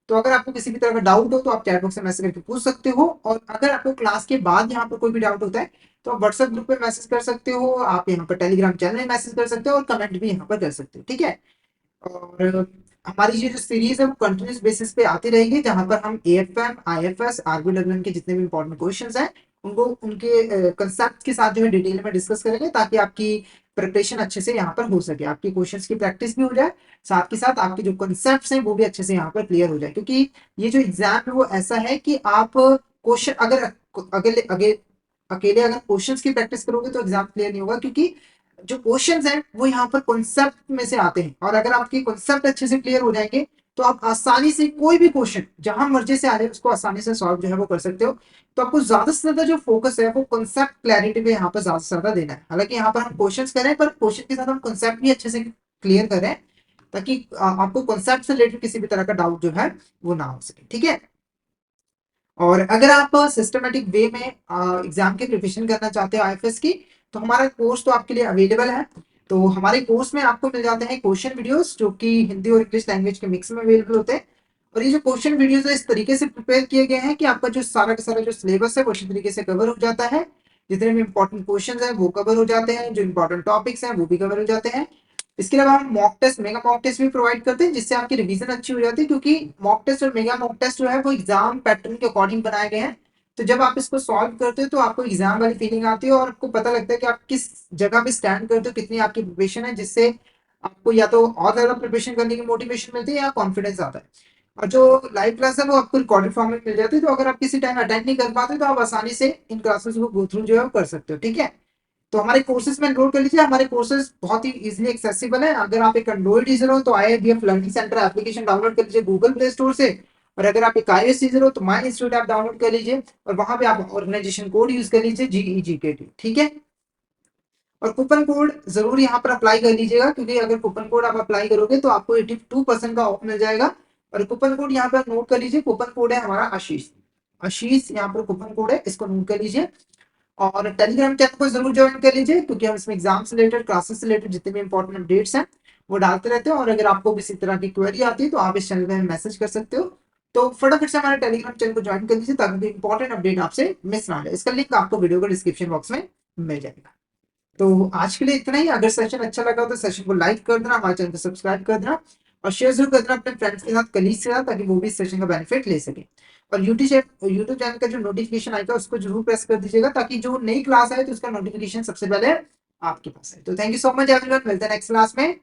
तो अगर आपको किसी भी तरह का डाउट हो तो आप चैट बॉक्स में मैसेज करके पूछ सकते हो, और अगर आपको क्लास के बाद यहाँ पर कोई भी डाउट होता है तो आप व्हाट्सएप ग्रुप पे मैसेज कर सकते हो, आप यहाँ पर टेलीग्राम चैनल में मैसेज कर सकते हो और कमेंट भी यहाँ पर कर सकते हो। ठीक है, और हमारी ये जो सीरीज है वो कंटिन्यूस बेसिस पे आती रहेगी, जहां पर हम एएफएम, आईएफएस, आरबीडब्ल्यूएम के जितने भी इंपॉर्टेंट क्वेश्चंस हैं उनको उनके कंसेप्ट के साथ जो है डिटेल में डिस्कस करेंगे, ताकि आपकी प्रिपरेशन अच्छे से यहाँ पर हो सके, आपकी क्वेश्चंस की प्रैक्टिस भी हो जाए, साथ के साथ आपके जो कंसेप्ट हैं वो भी अच्छे से यहाँ पर क्लियर हो जाए। क्योंकि ये जो एग्जाम है वो ऐसा है कि आप क्वेश्चन अगर अगले अगे अकेले अगर क्वेश्चंस की प्रैक्टिस करोगे तो एग्जाम क्लियर नहीं होगा, क्योंकि जो क्वेश्चंस हैं वो यहाँ पर कॉन्सेप्ट में से आते हैं, और अगर आपके कॉन्सेप्ट अच्छे से क्लियर हो जाएंगे तो आप आसानी से कोई भी क्वेश्चन जहां मर्जी से आ रहे हैं उसको आसानी से सॉल्व जो है वो कर सकते हो। तो आपको ज्यादा से ज्यादा जो फोकस है वो कॉन्सेप्ट क्लैरिटी पे यहाँ पर ज्यादा से ज्यादा देना है। हालांकि यहाँ पर हम क्वेश्चंस करें पर क्वेश्चन के साथ हम कॉन्सेप्ट भी अच्छे से क्लियर करें, ताकि आपको कॉन्सेप्ट से रिलेटेड किसी भी तरह का डाउट जो है वो ना हो सके। ठीक है, और अगर आप सिस्टमेटिक वे में एग्जाम की प्रिपरेशन करना चाहते हो आईएफएस की, तो हमारा कोर्स तो आपके लिए अवेलेबल है। तो हमारे कोर्स में आपको मिल जाते हैं क्वेश्चन वीडियोस जो कि हिंदी और इंग्लिश लैंग्वेज के मिक्स में अवेलेबल होते हैं। और ये जो क्वेश्चन वीडियोस है इस तरीके से प्रिपेयर किए गए हैं कि आपका जो सारा का सारा जो सिलेबस है वो अच्छी तरीके से कवर हो जाता है। जितने भी इंपॉर्टेंट क्वेश्चन है वो कवर हो जाते हैं, जो इंपॉर्टेंट टॉपिक्स हैं वो भी कवर हो जाते हैं। इसके अलावा हम mock test, mega mock test भी प्रोवाइड करते हैं, जिससे आपकी रिवीजन अच्छी हो जाती है, क्योंकि मॉक टेस्ट और मेगा मॉक टेस्ट जो है वो एग्जाम पैटर्न के अकॉर्डिंग बनाए गए हैं। तो जब आप इसको सॉल्व करते हो तो आपको एग्जाम वाली फीलिंग आती है और आपको पता लगता है कि आप किस जगह पे स्टैंड करते हो, कितनी आपकी प्रिपरेशन है, जिससे आपको या तो और ज्यादा प्रिपरेशन करने की मोटिवेशन मिलती है या कॉन्फिडेंस आता है। और जो लाइव क्लास है वो आपको रिकॉर्डेड फॉर्म में मिल जाती है, तो अगर आप किसी टाइम अटेंड नहीं कर पाते तो आप आसानी से इन क्लासेस को गो थ्रू जो है वो कर सकते हो। ठीक है, तो हमारे कोर्सेज में एनरोल कर लीजिए, हमारे कोर्सेज बहुत ही इजीली एक्सेसिबल है। अगर आप एक एंड्रॉइड यूजर हो तो IIBF learning centre application download कर लीजिए गूगल प्ले स्टोर से, और अगर आप एक iOS यूजर हो तो माई इंस्टीट्यूट ऐप डाउनलोड कर लीजिए और वहां पे आप ऑर्गेनाइजेशन कोड यूज कर लीजिए GEGKT। ठीक है, और कूपन कोड जरूर यहाँ पर अप्लाई कर लीजिएगा, क्योंकि अगर कूपन कोड आप अप्लाई करोगे तो आपको 82% का ऑफ मिल जाएगा। और कूपन कोड यहाँ पर नोट कर लीजिए, कूपन कोड है हमारा आशीष। आशीष यहाँ पर कूपन कोड है, इसको नोट कर लीजिए। और टेलीग्राम चैनल को जरूर ज्वाइन कर लीजिए, क्योंकि हम इसमें एग्जाम से रिलेटेड, क्लासेस से रिलेटेड जितने भी इंपॉर्टेंट अपडेट्स हैं वो डालते रहते हैं। और अगर आपको किसी तरह की क्वेरी आती है तो आप इस चैनल में मैसेज कर सकते हो। तो फटाफट से हमारे टेलीग्राम चैनल को ज्वाइन कर लीजिए, ताकि इंपॉर्टेंट अपडेट आपसे मिस ना हो। इसका लिंक आपको वीडियो को डिस्क्रिप्शन बॉक्स में मिल जाएगा। तो आज के लिए इतना ही। अगर सेशन अच्छा लगा हो तो सेशन को लाइक कर देना, हमारे चैनल को सब्सक्राइब कर देना और शेयर जरूर कर देना अपने फ्रेंड्स के साथ, कलीग्स के साथ, ताकि वो भी इस सेशन का बेनिफिट ले सके। और यूट्यूब चैनल का जो नोटिफिकेशन आएगा उसको जरूर प्रेस कर दीजिएगा, ताकि जो नई क्लास आए तो उसका नोटिफिकेशन सबसे पहले आपके पास है। तो thank you so much everyone, मिलते हैं नेक्स्ट क्लास में।